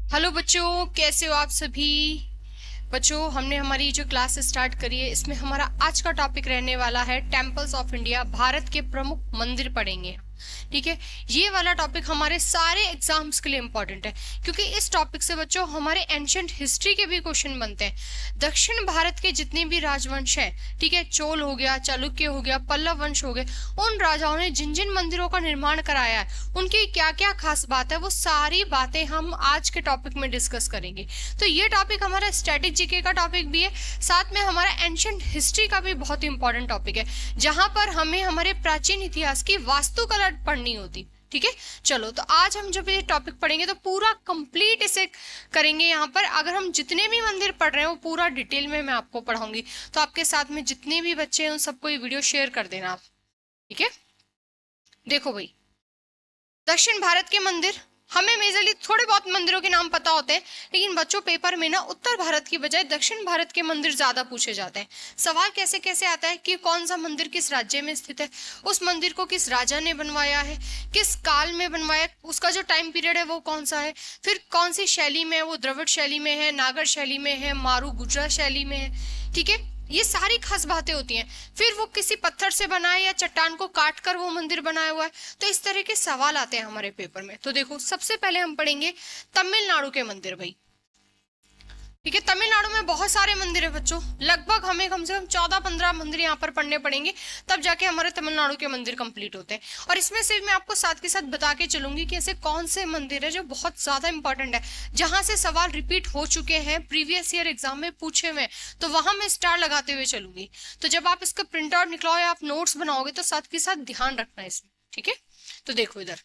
Hello बच्चों, कैसे हो आप सभी। बच्चों, हमने हमारी जो क्लास स्टार्ट करी है इसमें हमारा आज का टॉपिक रहने वाला है टेम्पल्स ऑफ इंडिया। भारत के प्रमुख मंदिर पढ़ेंगे हम। ठीक है, ये वाला टॉपिक हमारे सारे एग्जाम्स के लिए इंपॉर्टेंट है, क्योंकि इस टॉपिक से बच्चों हमारे एंशियंट हिस्ट्री के भी क्वेश्चन बनते हैं। दक्षिण भारत के जितने भी राजवंश हैं, ठीक है, चोल हो गया, चालुक्य हो गया, पल्लव वंश हो गए, उन राजाओं ने जिन जिन मंदिरों का निर्माण कराया है, उनकी क्या क्या खास बात है, वो सारी बातें हम आज के टॉपिक में डिस्कस करेंगे। तो ये टॉपिक हमारा स्टैटिक जीके का टॉपिक भी है, साथ में हमारा एंशियंट हिस्ट्री का भी बहुत इंपॉर्टेंट टॉपिक है, जहां पर हमें हमारे प्राचीन इतिहास की वास्तुकला पढ़नी होती। ठीक है, चलो तो आज हम जब ये टॉपिक पढ़ेंगे तो पूरा कंप्लीट इसे करेंगे। यहाँ पर अगर हम जितने भी मंदिर पढ़ रहे हैं वो पूरा डिटेल में मैं आपको पढ़ाऊंगी, तो आपके साथ में जितने भी बच्चे हैं उन सबको ये वीडियो शेयर कर देना आप। ठीक है, देखो भाई, दक्षिण भारत के मंदिर, हमें मेजरली थोड़े बहुत मंदिरों के नाम पता होते हैं, लेकिन बच्चों पेपर में ना उत्तर भारत की बजाय दक्षिण भारत के मंदिर ज्यादा पूछे जाते हैं। सवाल कैसे कैसे आता है कि कौन सा मंदिर किस राज्य में स्थित है, उस मंदिर को किस राजा ने बनवाया है, किस काल में बनवाया, उसका जो टाइम पीरियड है वो कौन सा है, फिर कौन सी शैली में है, वो द्रविड़ शैली में है, नागर शैली में है, मारू गुजरा शैली में है। ठीक है, ये सारी खास बातें होती हैं। फिर वो किसी पत्थर से बना है या चट्टान को काट कर वो मंदिर बनाया हुआ है। तो इस तरह के सवाल आते हैं हमारे पेपर में। तो देखो, सबसे पहले हम पढ़ेंगे तमिलनाडु के मंदिर भाई। ठीक है, तमिलनाडु में बहुत सारे मंदिर है बच्चों, लगभग हमें कम से कम 14-15 मंदिर यहाँ पर पढ़ने पड़ेंगे, तब जाके हमारे तमिलनाडु के मंदिर कंप्लीट होते हैं। और इसमें से मैं आपको साथ के साथ बता के चलूंगी कि ऐसे कौन से मंदिर है जो बहुत ज्यादा इंपॉर्टेंट है, जहां से सवाल रिपीट हो चुके हैं, प्रीवियस ईयर एग्जाम में पूछे हुए, तो वहां मैं स्टार लगाते हुए चलूंगी। तो जब आप इसका प्रिंट आउट निकलाओ या आप नोट्स बनाओगे तो साथ के साथ ध्यान रखना है इसमें। ठीक है, तो देखो इधर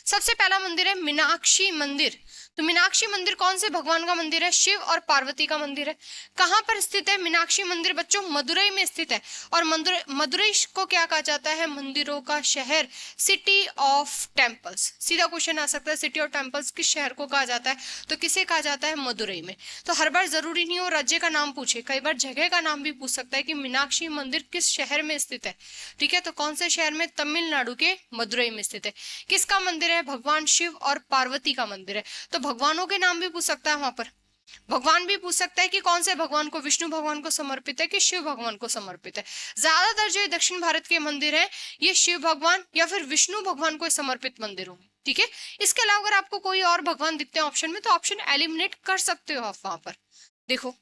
सबसे पहला मंदिर है मीनाक्षी मंदिर। तो मीनाक्षी मंदिर कौन से भगवान का मंदिर है? शिव और पार्वती का मंदिर है। कहां पर स्थित है मीनाक्षी मंदिर बच्चों? मदुरई में स्थित है। और मदुरई को क्या कहा जाता है? मंदिरों का शहर, सिटी ऑफ टेम्पल्स। सीधा क्वेश्चन आ सकता है, सिटी ऑफ टेम्पल्स किस शहर को कहा जाता है? तो किसे कहा जाता है? मदुरई में। तो हर बार जरूरी नहीं हो राज्य का नाम पूछे, कई बार जगह का नाम भी पूछ सकता है कि मीनाक्षी मंदिर किस शहर में स्थित है। ठीक है, तो कौन से शहर में? तमिलनाडु के मदुरई में स्थित है। किसका मंदिर है? भगवान शिव और पार्वती का मंदिर है। तो भगवानों के नाम भी पूछ सकता है वहां पर। भगवान भी पूछ सकता है कि कौन से भगवान को, विष्णु भगवान को समर्पित है कि शिव भगवान को समर्पित है। ज्यादातर जो दक्षिण भारत के मंदिर है ये शिव भगवान या फिर विष्णु भगवान को समर्पित मंदिर होंगे। ठीक है, इसके अलावा अगर आपको कोई और भगवान दिखते हैं ऑप्शन में तो ऑप्शन एलिमिनेट कर सकते हो आप वहां पर। देखो,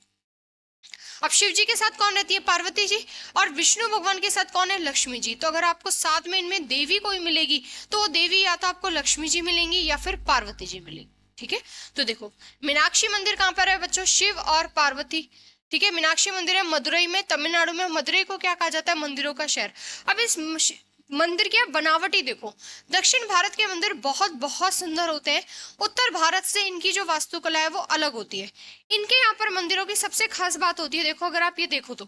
अब शिव जी के साथ कौन रहती है? पार्वती जी। और विष्णु भगवान के साथ कौन है? लक्ष्मी जी। तो अगर आपको साथ में इनमें देवी कोई मिलेगी तो वो देवी या तो आपको लक्ष्मी जी मिलेंगी या फिर पार्वती जी मिलेंगी। ठीक है, तो देखो मीनाक्षी मंदिर कहां पर है बच्चों? शिव और पार्वती। ठीक है, मीनाक्षी मंदिर है मदुरई में, तमिलनाडु में। मदुरई को क्या कहा जाता है? मंदिरों का शहर। अब इस मंदिर की बनावट ही देखो, दक्षिण भारत के मंदिर बहुत बहुत सुंदर होते हैं, उत्तर भारत से इनकी जो वास्तुकला है वो अलग होती है। इनके यहाँ पर मंदिरों की सबसे खास बात होती है, देखो अगर आप ये देखो तो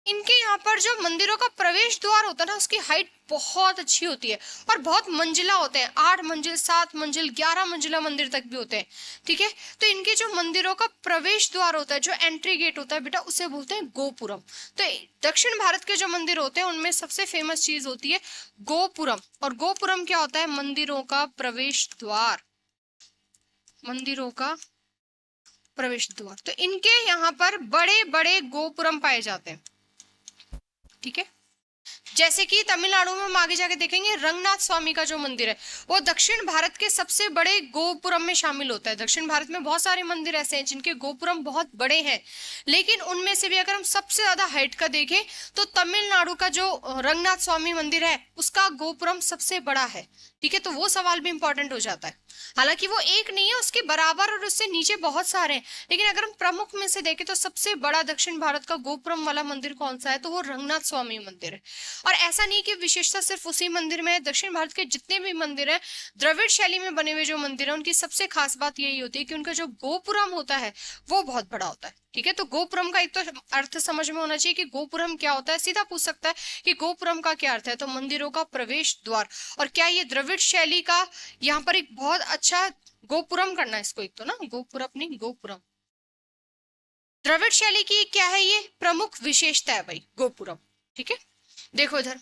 इनके यहाँ पर जो मंदिरों का प्रवेश द्वार होता है ना, उसकी हाइट बहुत अच्छी होती है और बहुत मंजिला होते हैं, 8 मंजिल, 7 मंजिल, 11 मंजिला मंदिर तक भी होते हैं। ठीक है, तो इनके जो मंदिरों का प्रवेश द्वार होता है, जो एंट्री गेट होता है बेटा, उसे बोलते हैं गोपुरम। तो दक्षिण भारत के जो मंदिर होते हैं उनमें सबसे फेमस चीज होती है गोपुरम। और गोपुरम क्या होता है? मंदिरों का प्रवेश द्वार, मंदिरों का प्रवेश द्वार। तो इनके यहाँ पर बड़े बड़े गोपुरम पाए जाते हैं। ठीक है, जैसे कि तमिलनाडु में हम आगे जाके देखेंगे रंगनाथ स्वामी का जो मंदिर है वो दक्षिण भारत के सबसे बड़े गोपुरम में शामिल होता है। दक्षिण भारत में बहुत सारे मंदिर ऐसे हैं जिनके गोपुरम बहुत बड़े हैं, लेकिन उनमें से भी अगर हम सबसे ज्यादा हाइट का देखें तो तमिलनाडु का जो रंगनाथ स्वामी मंदिर है उसका गोपुरम सबसे बड़ा है। ठीक है, तो वो सवाल भी इंपॉर्टेंट हो जाता है। हालांकि वो एक नहीं है, उसके बराबर और उससे नीचे बहुत सारे हैं, लेकिन अगर हम प्रमुख में से देखें तो सबसे बड़ा दक्षिण भारत का गोपुरम वाला मंदिर कौन सा है? तो वो रंगनाथ स्वामी मंदिर है। और ऐसा नहीं कि विशेषता सिर्फ उसी मंदिर में है, दक्षिण भारत के जितने भी मंदिर हैं, द्रविड़ शैली में बने हुए जो मंदिर हैं, उनकी सबसे खास बात यही होती है कि उनका जो गोपुरम होता है वो बहुत बड़ा होता है। ठीक है, तो गोपुरम का एक तो अर्थ समझ में होना चाहिए कि गोपुरम क्या होता है, सीधा पूछ सकता है कि गोपुरम का क्या अर्थ है, तो मंदिरों का प्रवेश द्वार। और क्या ये द्रविड़ शैली का यहाँ पर एक बहुत अच्छा गोपुरम करना है इसको, एक तो ना गोपुरम नहीं गोपुरम, द्रविड़ शैली की क्या है ये प्रमुख विशेषता है भाई, गोपुरम। ठीक है, देखो इधर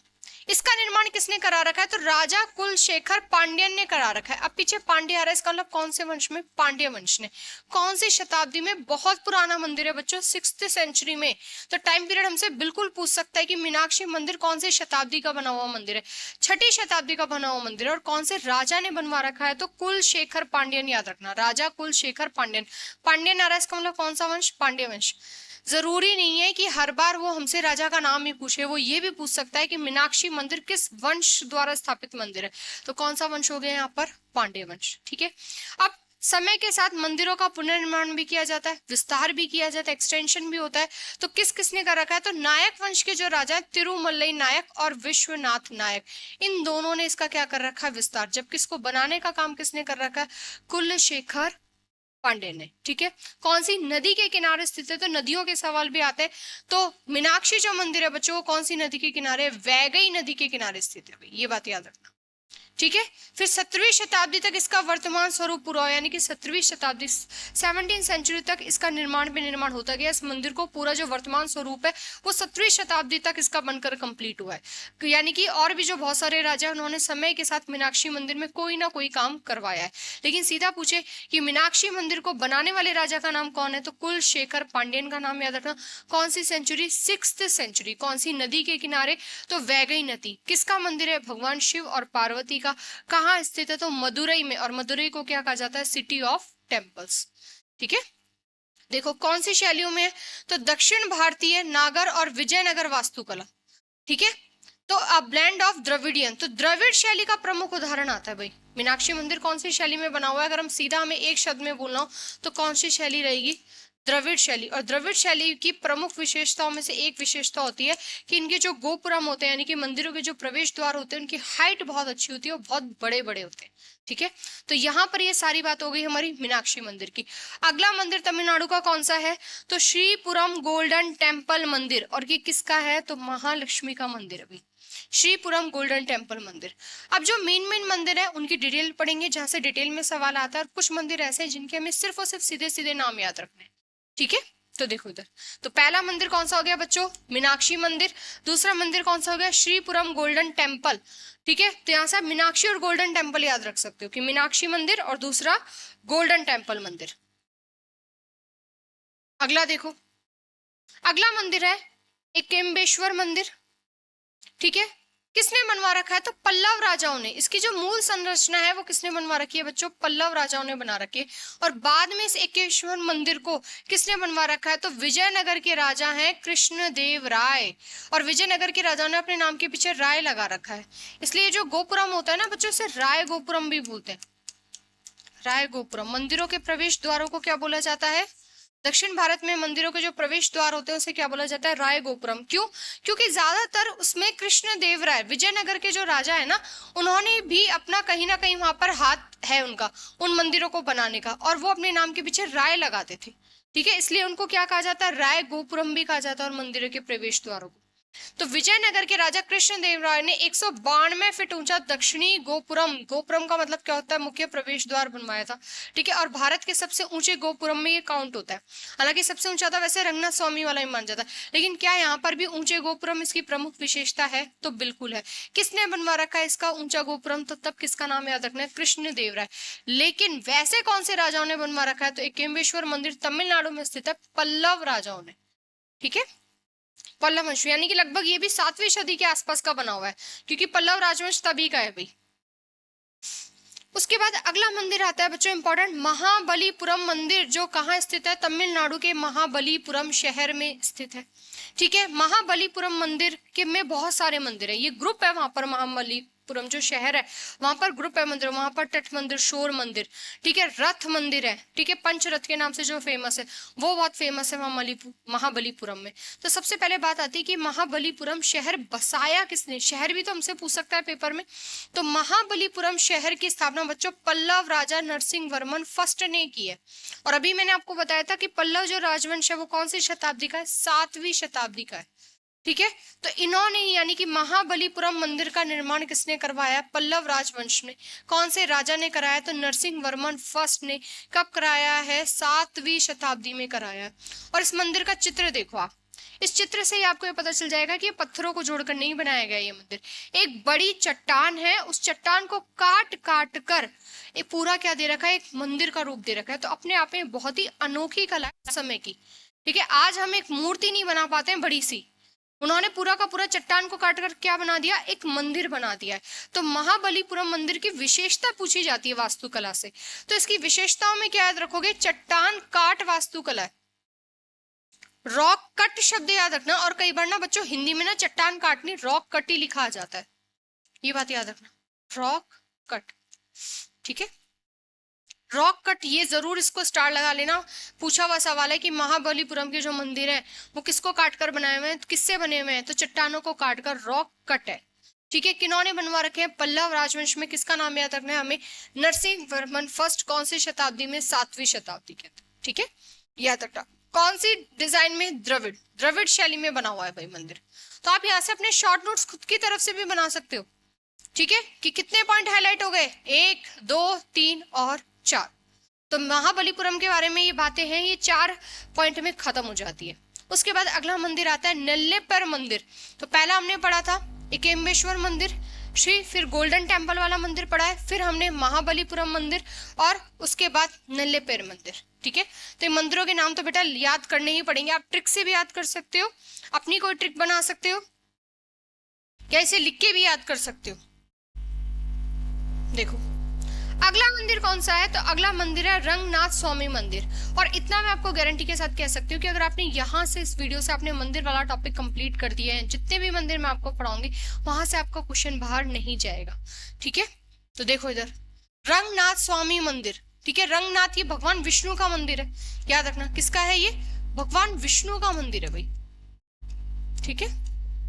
इसका निर्माण किसने करा रखा है? तो राजा कुलशेखर पांड्यन ने करा रखा है। अब पीछे पांड्य आ रहा है, इसका मतलब कौन से वंश में? पांड्य वंश ने। कौन सी शताब्दी में? बहुत पुराना मंदिर है बच्चों, 6th सेंचुरी में। तो टाइम पीरियड हमसे बिल्कुल पूछ सकता है कि मीनाक्षी मंदिर कौन से शताब्दी का बना हुआ मंदिर है? 6ठी शताब्दी का बना हुआ मंदिर है। और कौन से राजा ने बनवा रखा है? तो कुलशेखर पांड्यन, याद रखना, राजा कुलशेखर पांड्यन। पांड्यन आ रहा है, इसका मतलब कौन सा वंश? पांड्य वंश। जरूरी नहीं है कि हर बार वो हमसे राजा का नाम ही पूछे, वो ये भी पूछ सकता है कि मीनाक्षी मंदिर किस वंश द्वारा स्थापित मंदिर है। तो कौन सा वंश हो गया यहाँ पर? पांड्य वंश। ठीक है। अब समय के साथ मंदिरों का पुनर्निर्माण भी किया जाता है, विस्तार भी किया जाता है, एक्सटेंशन भी होता है। तो किस किसने कर रखा है? तो नायक वंश के जो राजा है, तिरुमलई नायक और विश्वनाथ नायक, इन दोनों ने इसका क्या कर रखा है? विस्तार। जब किसको बनाने का काम किसने कर रखा है? कुलशेखर पांडे ने। ठीक है। कौन सी नदी के किनारे स्थित है? तो नदियों के सवाल भी आते हैं। तो मीनाक्षी जो मंदिर है बच्चों, वो कौन सी नदी के किनारे? वैगई नदी के किनारे स्थित है, ये बात याद रखना। ठीक है। फिर 17वीं शताब्दी तक इसका वर्तमान स्वरूप पूरा हुआ, यानी कि 17वीं शताब्दी 17th सेंचुरी तक इसका निर्माण होता गया। इस मंदिर को पूरा जो वर्तमान स्वरूप है वो 17वीं शताब्दी तक इसका बनकर कंप्लीट हुआ है। यानी कि और भी जो बहुत सारे राजा उन्होंने समय के साथ मीनाक्षी मंदिर में कोई ना कोई काम करवाया है। लेकिन सीधा पूछे कि मीनाक्षी मंदिर को बनाने वाले राजा का नाम कौन है? तो कुलशेखर पांड्यन का नाम याद रखना। कौन सी सेंचुरी? 6th century. कौन सी नदी के किनारे? तो वैगई नदी। किसका मंदिर है? भगवान शिव और पार्वती का। कहां स्थित है? तो मदुरई में। और मदुरई को क्या कहा जाता है? City of temples. ठीक है। देखो कौन सी शैलियों में है? तो दक्षिण भारतीय, नागर और विजयनगर वास्तुकला। ठीक है। तो अ ब्लेंड ऑफ द्रविडियन, तो द्रविड़ शैली का प्रमुख उदाहरण आता है भाई। मीनाक्षी मंदिर कौन सी शैली में बना हुआ है? अगर हम सीधा हमें एक शब्द में बोलना हो तो कौन सी शैली रहेगी? द्रविड़ शैली। और द्रविड़ शैली की प्रमुख विशेषताओं में से एक विशेषता होती है कि इनके जो गोपुरम होते हैं, यानी कि मंदिरों के जो प्रवेश द्वार होते हैं, उनकी हाइट बहुत अच्छी होती है और बहुत बड़े बड़े होते हैं। ठीक है। तो यहाँ पर ये सारी बात हो गई हमारी मीनाक्षी मंदिर की। अगला मंदिर तमिलनाडु का कौन सा है? तो श्रीपुरम गोल्डन टेम्पल मंदिर। और ये किसका है? तो महालक्ष्मी का मंदिर अभी, श्रीपुरम गोल्डन टेम्पल मंदिर। अब जो मेन मंदिर है उनकी डिटेल पढ़ेंगे, जहां से डिटेल में सवाल आता है। और कुछ मंदिर ऐसे हैं जिनके हमें सिर्फ और सिर्फ सीधे सीधे नाम याद रखने हैं। ठीक है। तो देखो इधर, तो पहला मंदिर कौन सा हो गया बच्चों? मीनाक्षी मंदिर। दूसरा मंदिर कौन सा हो गया? Sripuram golden temple. ठीक है। तो यहां से मीनाक्षी और गोल्डन टेम्पल याद रख सकते हो कि मीनाक्षी मंदिर और दूसरा गोल्डन टेम्पल मंदिर। अगला देखो, अगला मंदिर है एकेम्बेश्वर मंदिर। ठीक है। किसने बनवा रखा है? तो पल्लव राजाओं ने। इसकी जो मूल संरचना है वो किसने बनवा रखी है बच्चों? पल्लव राजाओं ने बना रखी है। और बाद में इस एकेश्वर मंदिर को किसने बनवा रखा है? तो विजयनगर के राजा हैं कृष्णदेव राय। और विजयनगर के राजाओं ने अपने नाम के पीछे राय लगा रखा है, इसलिए जो गोपुरम होता है ना बच्चों, इसे राय गोपुरम भी बोलते हैं। राय गोपुरम। मंदिरों के प्रवेश द्वारों को क्या बोला जाता है? दक्षिण भारत में मंदिरों के जो प्रवेश द्वार होते हैं उसे क्या बोला जाता है? राय गोपुरम। क्यों? क्योंकि ज्यादातर उसमें कृष्णदेव राय, विजयनगर के जो राजा है ना, उन्होंने भी अपना कहीं ना कहीं वहां पर हाथ है उनका उन मंदिरों को बनाने का, और वो अपने नाम के पीछे राय लगाते थे। ठीक है। इसलिए उनको क्या कहा जाता है? राय गोपुरम भी कहा जाता है, और मंदिरों के प्रवेश द्वारों को। तो विजयनगर के राजा कृष्णदेव राय ने 192 फीट ऊंचा दक्षिणी गोपुरम, गोपुरम का मतलब क्या होता है? मुख्य प्रवेश द्वार बनवाया था। ठीक है। और भारत के सबसे ऊंचे गोपुरम में ये काउंट होता है। हालांकि सबसे ऊंचा था वैसे रंगनाथ स्वामी वाला ही मान जाता है, लेकिन क्या यहाँ पर भी ऊंचे गोपुरम इसकी प्रमुख विशेषता है? तो बिल्कुल है। किसने बनवा रखा है इसका ऊंचा गोपुरम? तो तब किसका नाम याद रखना है? कृष्णदेव राय। लेकिन वैसे कौन से राजाओं ने बनवा रखा है? तो एकेम्बेश्वर मंदिर तमिलनाडु में स्थित है, पल्लव राजाओं ने। ठीक है। पल्लव वंश, यानी कि लगभग ये भी 7वीं सदी के आसपास का बना हुआ है, क्योंकि पल्लव राजवंश तभी का है भाई। उसके बाद अगला मंदिर आता है बच्चों इंपॉर्टेंट, महाबलीपुरम मंदिर, जो कहाँ स्थित है? तमिलनाडु के महाबलीपुरम शहर में स्थित है। ठीक है। महाबलीपुरम मंदिर के में बहुत सारे मंदिर है, ये ग्रुप है वहां पर। महाबलीपुरम जो शहर है वहां पर ग्रुप है मंदिर, वहां पर तट मंदिर, शोर मंदिर, ठीक है, रथ मंदिर है। ठीक है। पंचरथ के नाम से जो फेमस है वो बहुत फेमस है महाबलीपुरम में। तो सबसे पहले बात आती है कि महाबलीपुरम शहर बसाया किसने? शहर भी तो हमसे पूछ सकता है पेपर में। तो महाबलीपुरम शहर की स्थापना बच्चों पल्लव राजा नरसिंह वर्मन फर्स्ट ने की है। और अभी मैंने आपको बताया था कि पल्लव जो राजवंश है वो कौन सी शताब्दी का है? 7वीं शताब्दी का है। ठीक है। तो इन्होंने यानी कि महाबलीपुरम मंदिर का निर्माण किसने करवाया? पल्लव राजवंश ने। कौन से राजा ने कराया? तो नरसिंह वर्मन फर्स्ट ने। कब कराया है? 7वीं शताब्दी में कराया। और इस मंदिर का चित्र देखो आप, इस चित्र से ही आपको ये पता चल जाएगा कि ये पत्थरों को जोड़कर नहीं बनाया गया ये मंदिर, एक बड़ी चट्टान है, उस चट्टान को काट काट कर ये पूरा क्या दे रखा है, एक मंदिर का रूप दे रखा है। तो अपने आप में बहुत ही अनोखी कला है समय की, ठीक है। आज हम एक मूर्ति नहीं बना पाते हैं बड़ी सी, उन्होंने पूरा का पूरा चट्टान को काट कर क्या बना दिया, एक मंदिर बना दिया है। तो महाबलीपुरम मंदिर की विशेषता पूछी जाती है वास्तुकला से, तो इसकी विशेषताओं में क्या याद रखोगे, चट्टान काट वास्तुकला है, रॉक कट शब्द याद रखना। और कई बार ना बच्चों हिंदी में ना चट्टान काटनी रॉक कट ही लिखा आ जाता है, ये बात याद रखना, रॉक कट, ठीक है, रॉक कट, ये जरूर इसको स्टार लगा लेना। पूछा हुआ सवाल है कि महाबलीपुरम के जो मंदिर है वो किसको काटकर बनाए हुए हैं, किससे बने हुए हैं, तो चट्टानों को काटकर, रॉक कट है, ठीक है। किन्होंने बनवा रखे हैं, पल्लव राजवंश में, किसका नाम याद रखना है हमें, नरसिंह वर्मन फर्स्ट, कौन सी शताब्दी में, 7वीं शताब्दी के अंदर, ठीक है, याद रखना। कौन सी डिजाइन में, द्रविड़, द्रविड़ शैली में बना हुआ है भाई मंदिर। तो आप यहाँ से अपने शॉर्ट नोट्स खुद की तरफ से भी बना सकते हो, ठीक है, कि कितने पॉइंट हाईलाइट हो गए, 1 2 3 और 4। तो महाबलीपुरम के बारे में ये बातें हैं, ये 4 पॉइंट में खत्म हो जाती है। उसके बाद अगला मंदिर आता है नेल्लेपर मंदिर। तो पहला हमने पढ़ा था एकेम्बेश्वर मंदिर श्री, फिर गोल्डन टेम्पल वाला मंदिर पढ़ा है, फिर हमने महाबलीपुरम मंदिर और उसके बाद नेल्लेपेर मंदिर, ठीक है। तो इन मंदिरों के नाम तो बेटा याद करने ही पड़ेंगे, आप ट्रिक से भी याद कर सकते हो, अपनी कोई ट्रिक बना सकते हो, या इसे लिख के भी याद कर सकते हो। देखो अगला मंदिर कौन सा है, तो अगला मंदिर है रंगनाथ स्वामी मंदिर। और इतना मैं आपको गारंटी के साथ कह सकती हूँ कि अगर आपने यहाँ से इस वीडियो से आपने मंदिर वाला टॉपिक कंप्लीट कर दिया है, जितने भी मंदिर मैं आपको पढ़ाऊंगी वहां से आपका क्वेश्चन बाहर नहीं जाएगा, ठीक है। तो देखो इधर रंगनाथ स्वामी मंदिर, ठीक है, रंगनाथ ये भगवान विष्णु का मंदिर है, याद रखना किसका है ये, भगवान विष्णु का मंदिर है भाई, ठीक है,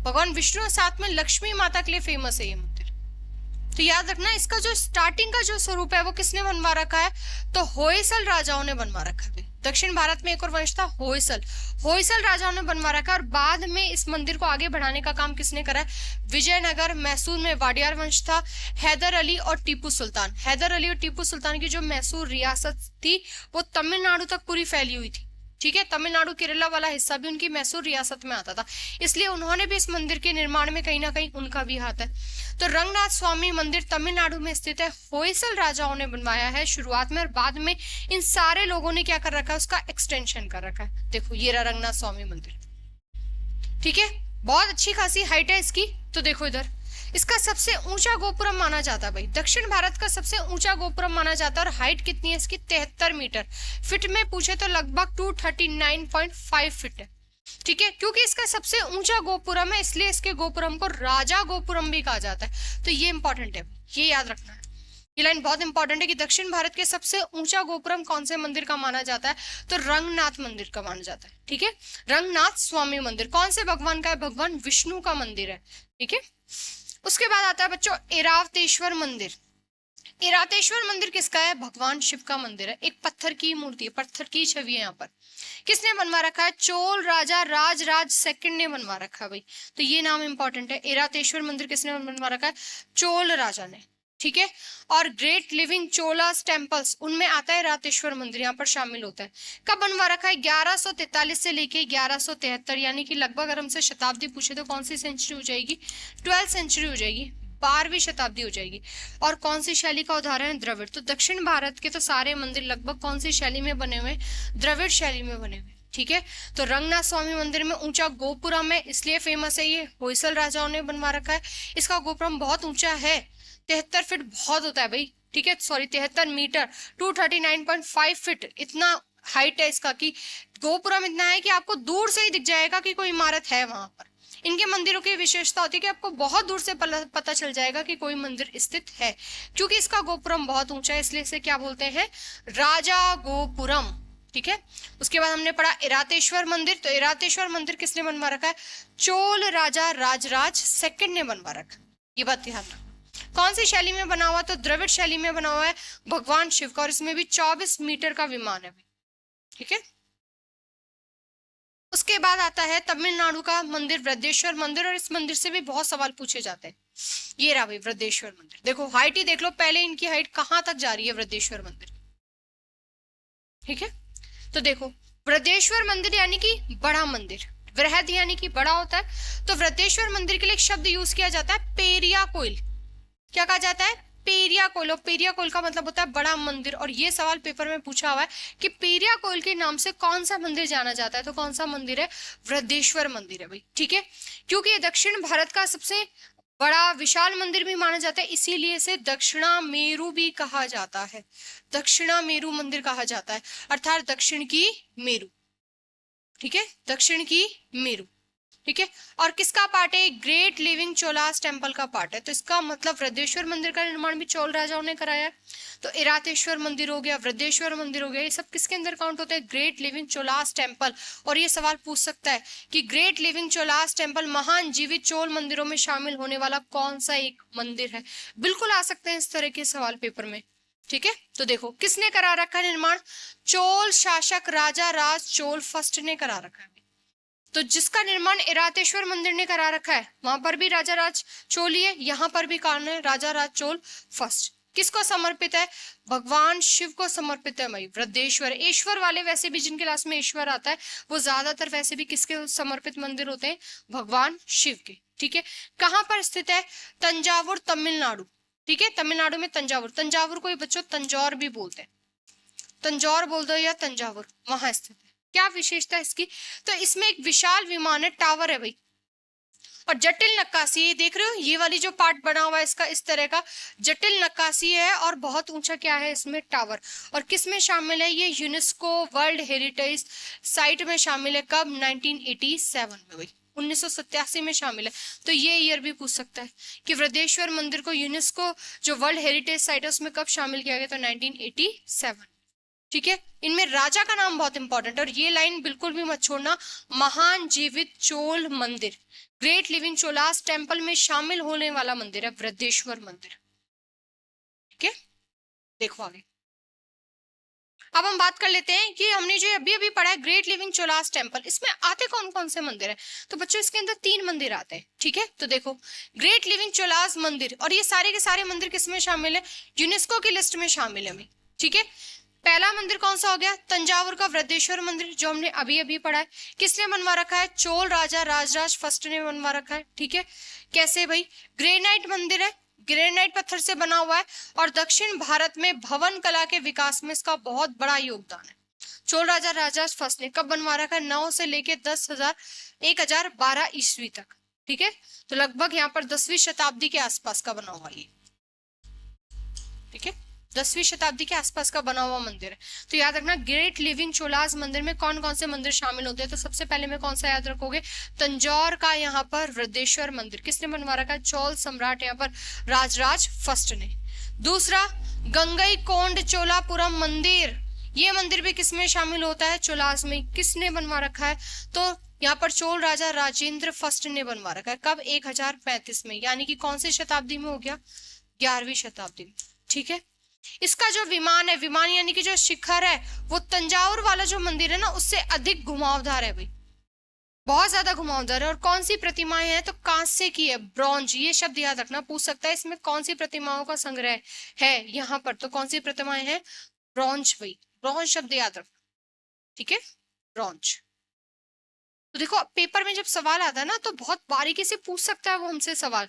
भगवान विष्णु साथ में लक्ष्मी माता के लिए फेमस है ये मंदिर। तो याद रखना इसका जो स्टार्टिंग का जो स्वरूप है वो किसने बनवा रखा है, तो होयसल राजाओं ने बनवा रखा है। दक्षिण भारत में एक और वंश था होयसल, होयसल राजाओं ने बनवा रखा है। और बाद में इस मंदिर को आगे बढ़ाने का काम किसने करा है, विजयनगर मैसूर में वाडियार वंश था, हैदर अली और टीपू सुल्तान, हैदर अली और टीपू सुल्तान की जो मैसूर रियासत थी वो तमिलनाडु तक पूरी फैली हुई थी, ठीक है, तमिलनाडु केरला वाला हिस्सा भी उनकी मैसूर रियासत में आता था, इसलिए उन्होंने भी इस मंदिर के निर्माण में कहीं ना कहीं उनका भी हाथ है। तो रंगनाथ स्वामी मंदिर तमिलनाडु में स्थित है, होयसल राजाओं ने बनवाया है शुरुआत में, और बाद में इन सारे लोगों ने क्या कर रखा है, उसका एक्सटेंशन कर रखा है। देखो ये रहा रंगनाथ स्वामी मंदिर, ठीक है, बहुत अच्छी खासी हाइट है इसकी। तो देखो इधर इसका सबसे ऊंचा गोपुरम माना जाता है भाई, दक्षिण भारत का सबसे ऊंचा गोपुरम माना जाता है। और हाइट कितनी है इसकी, 73 मीटर, फीट में पूछे तो लगभग 239.5 फीट है, ठीक है। क्योंकि इसका सबसे ऊंचा गोपुरम है इसलिए इसके गोपुरम को राजा गोपुरम भी कहा जाता है। तो ये इंपॉर्टेंट है, ये याद रखना है, ये लाइन बहुत इंपॉर्टेंट है कि दक्षिण भारत के सबसे ऊंचा गोपुरम कौन से मंदिर का माना जाता है, तो रंगनाथ मंदिर का माना जाता है, ठीक है। रंगनाथ स्वामी मंदिर कौन से भगवान का है, भगवान विष्णु का मंदिर है, ठीक है। उसके बाद आता है बच्चों ऐरावतेश्वर मंदिर। ऐरावतेश्वर मंदिर किसका है, भगवान शिव का मंदिर है, एक पत्थर की मूर्ति है, पत्थर की छवि है यहाँ पर। किसने बनवा रखा है, चोल राजा राजराज सेकंड ने बनवा रखा है भाई। तो ये नाम इंपॉर्टेंट है, ऐरावतेश्वर मंदिर किसने बनवा रखा है, चोल राजा ने, ठीक है। और ग्रेट लिविंग चोलास टेम्पल्स उनमें आता है ऐरावतेश्वर मंदिर, यहाँ पर शामिल होता है। कब बनवा रखा है, 1143 से लेके 1173, यानी कि लगभग अगर हमसे शताब्दी पूछे तो कौन सी सेंचुरी हो जाएगी, 12th सेंचुरी हो जाएगी, 12वीं शताब्दी हो जाएगी। और कौन सी शैली का उदाहरण है, द्रविड़। तो दक्षिण भारत के तो सारे मंदिर लगभग कौन सी शैली में बने हुए, द्रविड़ शैली में बने हुए, ठीक है। तो रंगनाथ स्वामी मंदिर में ऊंचा गोपुरम है इसलिए फेमस है, ये होयसल राजाओं ने बनवा रखा है। इसका गोपुरम बहुत ऊंचा है, 73 फीट बहुत होता है भाई, ठीक है, सॉरी 73 मीटर, 239.5 फीट, इतना हाइट है इसका कि गोपुरम इतना है कि आपको दूर से ही दिख जाएगा कि कोई इमारत है वहां पर। इनके मंदिरों की विशेषता होती है कि आपको बहुत दूर से पता चल जाएगा कि कोई मंदिर स्थित है, क्योंकि इसका गोपुरम बहुत ऊंचा है इसलिए इसे क्या बोलते हैं, राजा गोपुरम, ठीक है। उसके बाद हमने पढ़ा ऐरावतेश्वर मंदिर। तो ऐरावतेश्वर मंदिर किसने बनवा रखा है, चोल राजा राजराज सेकंड ने बनवा रखा, ये बात ध्यान रखना। कौन सी शैली में बना हुआ, तो द्रविड़ शैली में बना हुआ है भगवान शिव का, और इसमें भी 24 मीटर का विमान है, ठीक है। उसके बाद आता है तमिलनाडु का मंदिर वृद्धेश्वर मंदिर, और इस मंदिर से भी बहुत सवाल पूछे जाते हैं। ये रहा भाई वृद्धेश्वर मंदिर, देखो हाइट ही देख लो पहले, इनकी हाइट कहां तक जा रही है वृद्धेश्वर मंदिर, ठीक है। तो देखो वृद्धेश्वर मंदिर यानी कि बड़ा मंदिर, वृहद यानी कि बड़ा होता है। तो वृद्धेश्वर मंदिर के लिए एक शब्द यूज किया जाता है पेरिया कोइल। क्या कहा जाता है? पेरिया कोइल। पेरिया कोइल का मतलब होता है बड़ा मंदिर। और ये सवाल पेपर में पूछा हुआ है कि पेरिया कोइल के नाम से कौन सा मंदिर जाना जाता है, तो कौन सा मंदिर है? वृद्धेश्वर मंदिर है भाई। ठीक है, क्योंकि ये दक्षिण भारत का सबसे बड़ा विशाल मंदिर भी माना जाता है, इसीलिए इसे दक्षिणा मेरु भी कहा जाता है। दक्षिणा मेरु मंदिर कहा जाता है, अर्थात दक्षिण की मेरु। ठीक है, दक्षिण की मेरु। ठीक है, और किसका पार्ट है? ग्रेट लिविंग चोलास टेम्पल का पार्ट है। तो इसका मतलब वृद्धेश्वर मंदिर का निर्माण भी चोल राजाओं ने कराया है। तो इरातेश्वर मंदिर हो गया, वृद्धेश्वर मंदिर हो गया, ये सब किसके अंदर काउंट होते हैं? Great living Cholas temple. और ये सवाल पूछ सकता है कि ग्रेट लिविंग चोलास टेम्पल महान जीवित चोल मंदिरों में शामिल होने वाला कौन सा एक मंदिर है? बिल्कुल आ सकते हैं इस तरह के सवाल पेपर में। ठीक है, तो देखो किसने करा रखा है निर्माण? चोल शासक राजा राज चोल फर्स्ट ने करा रखा है। तो जिसका निर्माण इरातेश्वर मंदिर ने करा रखा है, वहां पर भी राजा राज चोल ही है, यहाँ पर भी कौन है? राजा राज चोल फर्स्ट। किसको समर्पित है? भगवान शिव को समर्पित है भाई। वृद्धेश्वर ईश्वर वाले, वैसे भी जिनके लास्ट में ईश्वर आता है वो ज्यादातर वैसे भी किसके समर्पित मंदिर होते हैं? भगवान शिव के। ठीक है, कहाँ पर स्थित है? तंजावुर तमिलनाडु। ठीक है, तमिलनाडु में तंजावुर। तंजावुर को बच्चों तंजौर भी बोलते हैं, तंजौर बोल दो या तंजावुर, वहां स्थित है। क्या विशेषता है इसकी? तो इसमें एक विशाल विमान है, टावर है भाई, और जटिल नक्काशी। ये देख रहे हो, ये वाली जो पार्ट बना हुआ है इसका, इस तरह का जटिल नक्काशी है, और बहुत ऊंचा क्या है इसमें? टावर। और किस में शामिल है? ये यूनेस्को वर्ल्ड हेरिटेज साइट में शामिल है। कब? 1987 में भाई, 1987 में शामिल है। तो ये ईयर भी पूछ सकता है कि वृद्धेश्वर मंदिर को यूनेस्को जो वर्ल्ड हेरिटेज साइट है उसमें कब शामिल किया गया? तो 1987। ठीक है, इनमें राजा का नाम बहुत इंपॉर्टेंट है, और ये लाइन बिल्कुल भी मत छोड़ना। महान जीवित चोल मंदिर, ग्रेट लिविंग चोलास टेम्पल में शामिल होने वाला मंदिर है वृद्धेश्वर मंदिर। ठीक है, देखो आगे। अब हम बात कर लेते हैं कि हमने जो अभी अभी पढ़ा है ग्रेट लिविंग चोलास टेम्पल, इसमें आते कौन कौन से मंदिर है? तो बच्चों इसके अंदर 3 मंदिर आते हैं। ठीक है, तो देखो ग्रेट लिविंग चोलास मंदिर, और ये सारे के सारे मंदिर किसमें शामिल है? यूनेस्को की लिस्ट में शामिल है। ठीक है, पहला मंदिर कौन सा हो गया? तंजावुर का वृद्धेश्वर मंदिर, जो हमने अभी अभी पढ़ा है। किसने बनवा रखा है? चोल राजा राजराज फर्स्ट ने बनवा रखा है। ठीक है, कैसे भाई? ग्रेनाइट मंदिर है, ग्रेनाइट पत्थर से बना हुआ है, और दक्षिण भारत में भवन कला के विकास में इसका बहुत बड़ा योगदान है। चोल राजा राजराज फर्स्ट ने कब बनवा रखा है? 9 से लेके 1012 ईस्वी तक। ठीक है, तो लगभग यहाँ पर 10वीं शताब्दी के आसपास का बना हुआ ये। ठीक है, 10वीं शताब्दी के आसपास का बना हुआ मंदिर है। तो याद रखना ग्रेट लिविंग चोलास मंदिर में कौन कौन से मंदिर शामिल होते हैं? तो सबसे पहले में कौन सा याद रखोगे? तंजौर का यहाँ पर वृद्धेश्वर मंदिर, किसने बनवा रखा है? चोल सम्राट यहाँ पर राजराज फर्स्ट ने। दूसरा गंगई कोंड चोलापुरम मंदिर, ये मंदिर भी किसमें शामिल होता है? चोलास में। किसने बनवा रखा है? तो यहाँ पर चोल राजा राजेंद्र फर्स्ट ने बनवा रखा है। कब? 1035 में, यानी कि कौन सी शताब्दी में हो गया? 11वीं शताब्दी में। ठीक है, इसका जो विमान है, विमान यानी कि जो शिखर है, वो तंजावुर वाला जो मंदिर है ना उससे अधिक घुमावदार है भाई, बहुत ज्यादा घुमावदार है। और कौन सी प्रतिमाएं हैं? तो कांस्य की है, ब्रॉन्ज। ये शब्द याद रखना, पूछ सकता है इसमें कौन सी प्रतिमाओं का संग्रह है यहाँ पर। तो कौन सी प्रतिमाएं हैं? ब्रॉन्ज भाई, ब्रॉन्ज शब्द याद रखना। ठीक है, ब्रॉन्ज। तो देखो पेपर में जब सवाल आता है ना तो बहुत बारीकी से पूछ सकता है वो हमसे सवाल।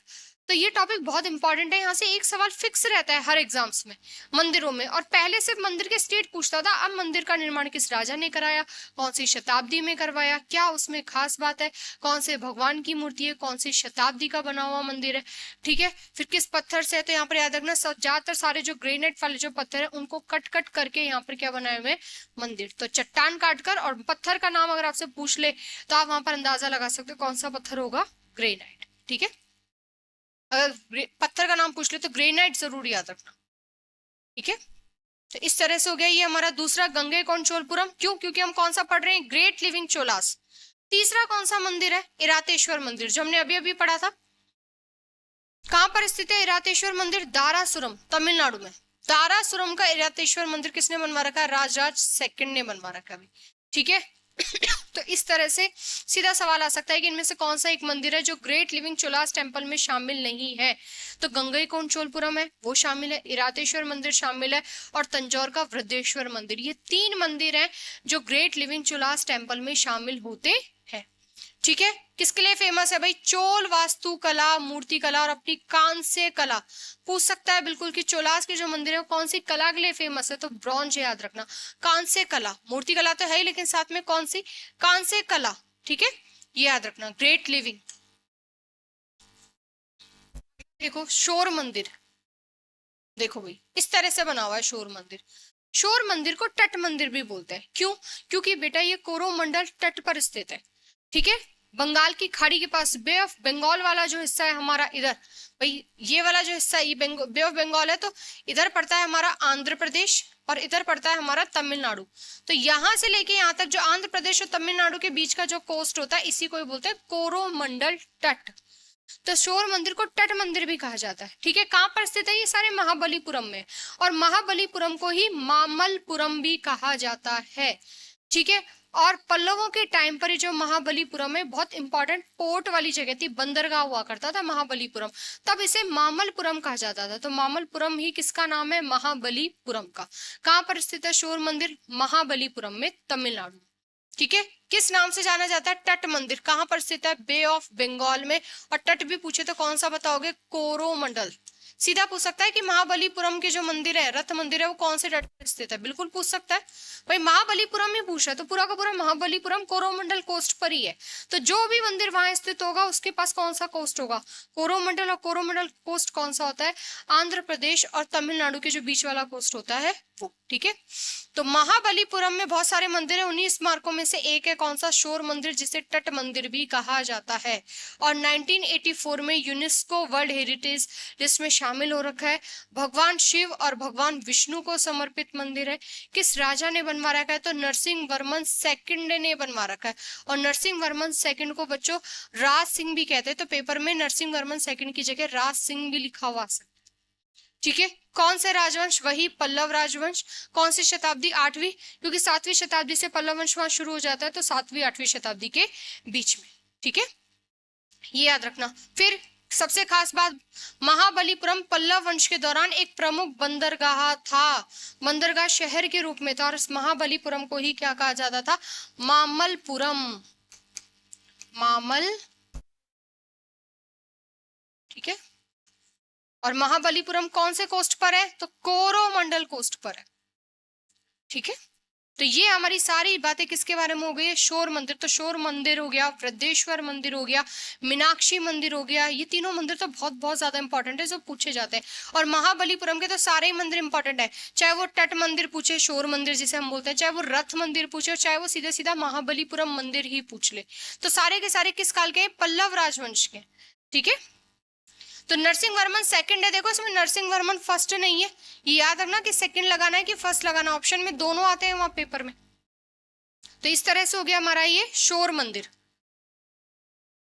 तो ये टॉपिक बहुत इंपॉर्टेंट है, यहाँ से एक सवाल फिक्स रहता है हर एग्जाम्स में मंदिरों में। और पहले सिर्फ मंदिर के स्टेट पूछता था, अब मंदिर का निर्माण किस राजा ने कराया, कौन सी शताब्दी में करवाया, क्या उसमें खास बात है, कौन से भगवान की मूर्ति है, कौन सी शताब्दी का बना हुआ मंदिर है। ठीक है, फिर किस पत्थर से है। तो यहाँ पर याद रखना ज्यादातर सारे जो ग्रेनाइट वाले जो पत्थर है उनको कट कट करके यहाँ पर क्या बनाए हुए मंदिर। तो चट्टान काटकर, और पत्थर का नाम अगर आपसे पूछ ले तो आप वहां पर अंदाजा लगा सकते हो कौन सा पत्थर होगा? ग्रेनाइट। ठीक है, अगर पत्थर का नाम पूछ ले तो ग्रेनाइट जरूर याद रखना। ठीक है, तो इस तरह से हो गया ये हमारा दूसरा गंगईकोंड चोलपुरम। क्यों? क्योंकि हम कौन सा पढ़ रहे हैं? Great living Cholas. तीसरा कौन सा मंदिर है? इरातेश्वर मंदिर, जो हमने अभी अभी पढ़ा था। कहां पर स्थित है इरातेश्वर मंदिर? दारासुरम, तमिलनाडु में। दारासुरम का इरातेश्वर मंदिर किसने बनवा रखा है? राजराज सेकंड ने बनवा रखा है। ठीक है, तो इस तरह से सीधा सवाल आ सकता है कि इनमें से कौन सा एक मंदिर है जो ग्रेट लिविंग चोलास टेम्पल में शामिल नहीं है। तो गंगईकोंड चोलपुरम है वो शामिल है, इरातेश्वर मंदिर शामिल है, और तंजौर का वृद्धेश्वर मंदिर। ये 3 मंदिर हैं जो ग्रेट लिविंग चोलास टेम्पल में शामिल होते हैं। ठीक है, किसके लिए फेमस है भाई? चोल वास्तुकला, मूर्तिकला और अपनी कांस्य कला। पूछ सकता है बिल्कुल कि चोलास के जो मंदिर है वो कौन सी कला के लिए फेमस है, तो ब्रॉन्ज याद रखना। कांस्य कला, मूर्तिकला तो है ही लेकिन साथ में कौन सी? कांस्य कला। ठीक है, ये याद रखना। Great living. देखो शोर मंदिर, देखो भाई इस तरह से बना हुआ है शोर मंदिर। शोर मंदिर को तट मंदिर भी बोलते हैं, क्यों? क्योंकि बेटा ये कोरोमंडल तट पर स्थित है। ठीक है, बंगाल की खाड़ी के पास। बे ऑफ बंगाल वाला जो हिस्सा है हमारा इधर, भाई ये वाला जो हिस्सा है ये बे ऑफ बंगाल है, तो इधर पड़ता है हमारा आंध्र प्रदेश और इधर पड़ता है हमारा तमिलनाडु। तो यहां से लेके यहां तक जो आंध्र प्रदेश और तमिलनाडु के बीच का जो कोस्ट होता है इसी को ही बोलते हैं कोरोमंडल तट। तो शोर मंदिर को तट मंदिर भी कहा जाता है। ठीक है, कहां पर स्थित है? ये सारे महाबलीपुरम में, और महाबलीपुरम को ही मामल्लपुरम भी कहा जाता है। ठीक है, और पल्लवों के टाइम पर ये जो महाबलीपुरम है बहुत इंपॉर्टेंट पोर्ट वाली जगह थी, बंदरगाह हुआ करता था महाबलीपुरम, तब इसे मामल्लपुरम कहा जाता था। तो मामल्लपुरम ही किसका नाम है? महाबलीपुरम का। कहां पर स्थित है शोर मंदिर? महाबलीपुरम में, तमिलनाडु। ठीक है, किस नाम से जाना जाता है? तट मंदिर। कहां पर स्थित है? बे ऑफ बंगाल में। और तट भी पूछे तो कौन सा बताओगे? कोरोमंडल। सीधा पूछ सकता है कि महाबलीपुरम के जो मंदिर है, रथ मंदिर है, वो कौन से तट पर स्थित है? बिल्कुल पूछ सकता है भाई, महाबलीपुरम ही पूछ रहा है तो पूरा का पूरा महाबलीपुरम कोरोमंडल कोस्ट पर ही है। तो जो भी मंदिर वहां स्थित होगा उसके पास कौन सा कोस्ट होगा? कोरोमंडल। और कोरोमंडल कोस्ट कौन सा होता है? आंध्र प्रदेश और तमिलनाडु के जो बीच वाला कोस्ट होता है वो। ठीक है, तो महाबलीपुरम में बहुत सारे मंदिर है, उन्हीं स्मारकों में से एक है कौन सा? शोर मंदिर, जिसे तट मंदिर भी कहा जाता है। और 1984 में यूनेस्को वर्ल्ड हेरिटेज लिस्ट में शामिल हो रखा है। भगवान शिव और भगवान विष्णु को समर्पित मंदिर है। किस राजा ने बनवा रखा है? तो नरसिंह वर्मन सेकंड ने बनवा रखा है। और नरसिंह वर्मन सेकंड को बच्चों राज सिंह भी कहते हैं, तो पेपर में नरसिंह वर्मन सेकंड की जगह राज सिंह भी लिखा हुआ सकता है। ठीक है, कौन से राजवंश? वही पल्लव राजवंश। कौन सी शताब्दी? 8वीं, क्योंकि 7वीं शताब्दी से पल्लव वंश वहां शुरू हो जाता है, तो 7वीं 8वीं शताब्दी के बीच में। ठीक है, ये याद रखना। फिर सबसे खास बात, महाबलीपुरम पल्लव वंश के दौरान एक प्रमुख बंदरगाह था, बंदरगाह शहर के रूप में था, और इस महाबलीपुरम को ही क्या कहा जाता था? मामल्लपुरम। मामल। ठीक है, और महाबलीपुरम कौन से कोस्ट पर है? तो कोरोमंडल कोस्ट पर है। ठीक है, तो ये हमारी सारी बातें किसके बारे में हो गई है? शोर मंदिर। तो शोर मंदिर हो गया, वृद्धेश्वर मंदिर हो गया, मीनाक्षी मंदिर हो गया, ये तीनों मंदिर तो बहुत बहुत ज्यादा इंपॉर्टेंट है जो पूछे जाते हैं। और महाबलीपुरम के तो सारे ही मंदिर इंपॉर्टेंट है, चाहे वो तट मंदिर पूछे, शोर मंदिर जिसे हम बोलते हैं, चाहे वो रथ मंदिर पूछे, और चाहे वो सीधा सीधा महाबलीपुरम मंदिर ही पूछ ले, तो सारे के सारे किस काल के? पल्लव राजवंश के। ठीक है, तो नरसिंह वर्मन सेकंड है, देखो इसमें नरसिंह वर्मन फर्स्ट नहीं है, ये याद रखना कि सेकंड लगाना है कि फर्स्ट लगाना, ऑप्शन में दोनों आते हैं वहां पेपर में। तो इस तरह से हो गया हमारा ये शोर मंदिर।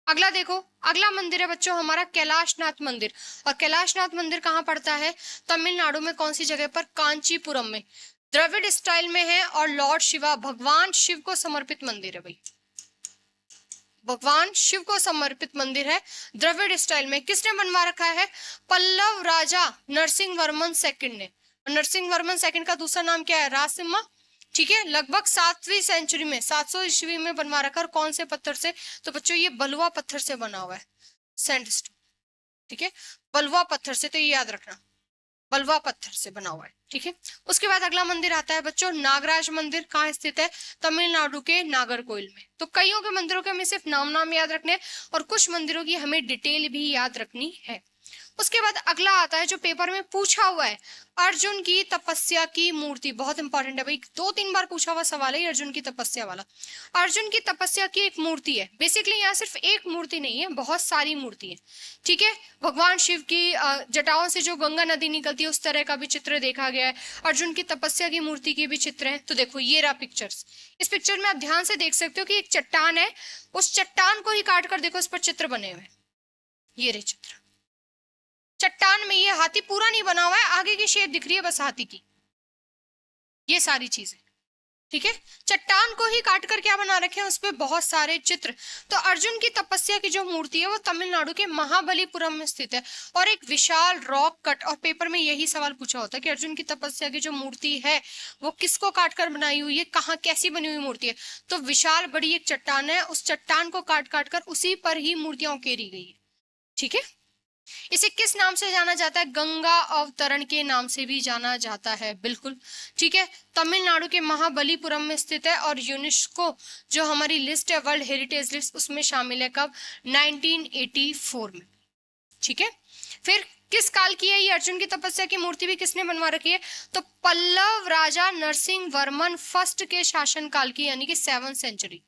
अगला देखो, अगला मंदिर है बच्चों हमारा कैलाशनाथ मंदिर। और कैलाशनाथ मंदिर कहाँ पड़ता है? तमिलनाडु में। कौन सी जगह पर? कांचीपुरम में। द्रविड़ स्टाइल में है और लॉर्ड शिवा, भगवान शिव को समर्पित मंदिर है भाई, भगवान शिव को समर्पित मंदिर है, द्रविड़ स्टाइल में। किसने बनवा रखा है? पल्लव राजा नरसिंह वर्मन सेकंड ने। नरसिंह वर्मन सेकंड का दूसरा नाम क्या है? राजसिम्हा। ठीक है, लगभग 7वीं सेंचुरी में, 700 ईस्वी में बनवा रखा। और कौन से पत्थर से? तो बच्चों ये बलुआ पत्थर से बना हुआ है, सैंडस्टोन। ठीक है, बलुआ पत्थर से, तो ये याद रखना, बलुआ पत्थर से बना हुआ है। ठीक है, उसके बाद अगला मंदिर आता है बच्चों नागराज मंदिर। कहाँ स्थित है? तमिलनाडु के नागरकोइल में। तो कईयों के मंदिरों के हमें सिर्फ नाम याद रखने हैं और कुछ मंदिरों की हमें डिटेल भी याद रखनी है। उसके बाद अगला आता है जो पेपर में पूछा हुआ है, अर्जुन की तपस्या की मूर्ति। बहुत इंपॉर्टेंट है भाई, 2-3 बार पूछा हुआ सवाल है अर्जुन की तपस्या वाला। अर्जुन की तपस्या की एक मूर्ति है, बेसिकली यहाँ सिर्फ एक मूर्ति नहीं है, बहुत सारी मूर्ति है। ठीक है, भगवान शिव की जटाओं से जो गंगा नदी निकलती है उस तरह का भी चित्र देखा गया है, अर्जुन की तपस्या की मूर्ति के भी चित्र हैं। तो देखो ये रहा पिक्चर्स, इस पिक्चर में आप ध्यान से देख सकते हो कि एक चट्टान है, उस चट्टान को ही काट कर देखो, इस पर चित्र बने हुए, ये रहे चित्र। चट्टान में ये हाथी पूरा नहीं बना हुआ है, आगे की शेप दिख रही है बस हाथी की, ये सारी चीजें। ठीक है, चट्टान को ही काट कर क्या बना रखे हैं, उस पे बहुत सारे चित्र। तो अर्जुन की तपस्या की जो मूर्ति है वो तमिलनाडु के महाबलीपुरम में स्थित है, और एक विशाल रॉक कट, और पेपर में यही सवाल पूछा होता है कि अर्जुन की तपस्या की जो मूर्ति है वो किसको काट कर बनाई हुई है, कहाँ कैसी बनी हुई मूर्ति है। तो विशाल बड़ी एक चट्टान है, उस चट्टान को काट काट कर उसी पर ही मूर्तियां उकेरी गई है। ठीक है, इसे किस नाम से जाना जाता है, गंगा अवतरण के नाम से भी जाना जाता है, बिल्कुल। ठीक है, तमिलनाडु के महाबलीपुरम में स्थित है, और यूनेस्को जो हमारी लिस्ट है वर्ल्ड हेरिटेज लिस्ट, उसमें शामिल है कब, 1984 में। ठीक है, फिर किस काल की है ये अर्जुन की तपस्या की मूर्ति, भी किसने बनवा रखी है, तो पल्लव राजा नरसिंह वर्मन फर्स्ट के शासन काल की, यानी कि 7th सेंचुरी।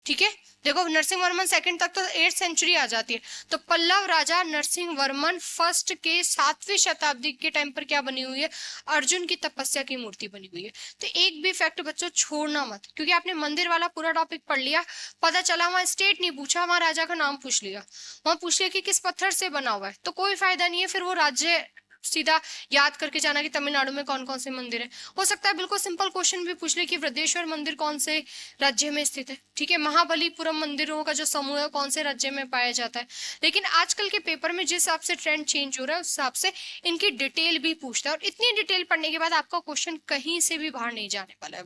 ठीक है, देखो नरसिंह वर्मन सेकंड तक तो 8th सेंचुरी आ जाती है, तो पल्लव राजा नरसिंह वर्मन फर्स्ट के 7वीं शताब्दी के टाइम पर क्या बनी हुई है, अर्जुन की तपस्या की मूर्ति बनी हुई है। तो एक भी फैक्ट बच्चों छोड़ना मत, क्योंकि आपने मंदिर वाला पूरा टॉपिक पढ़ लिया, पता चला वहां स्टेट नहीं पूछा, वहां राजा का नाम पूछ लिया, वहां पूछ लिया कि किस पत्थर से बना हुआ है, तो कोई फायदा नहीं है, फिर वो राज्य सीधा याद करके जाना कि तमिलनाडु में कौन कौन से मंदिर है। हो सकता है बिल्कुल सिंपल क्वेश्चन भी पूछ ले कि वृद्धेश्वर मंदिर कौन से राज्य में स्थित है। ठीक है, महाबलीपुरम मंदिरों का जो समूह है कौन से राज्य में पाया जाता है। लेकिन आजकल के पेपर में जिस हिसाब से ट्रेंड चेंज हो रहा है उस हिसाब से इनकी डिटेल भी पूछता है, और इतनी डिटेल पढ़ने के बाद आपका क्वेश्चन कहीं से भी बाहर नहीं जाने वाला है।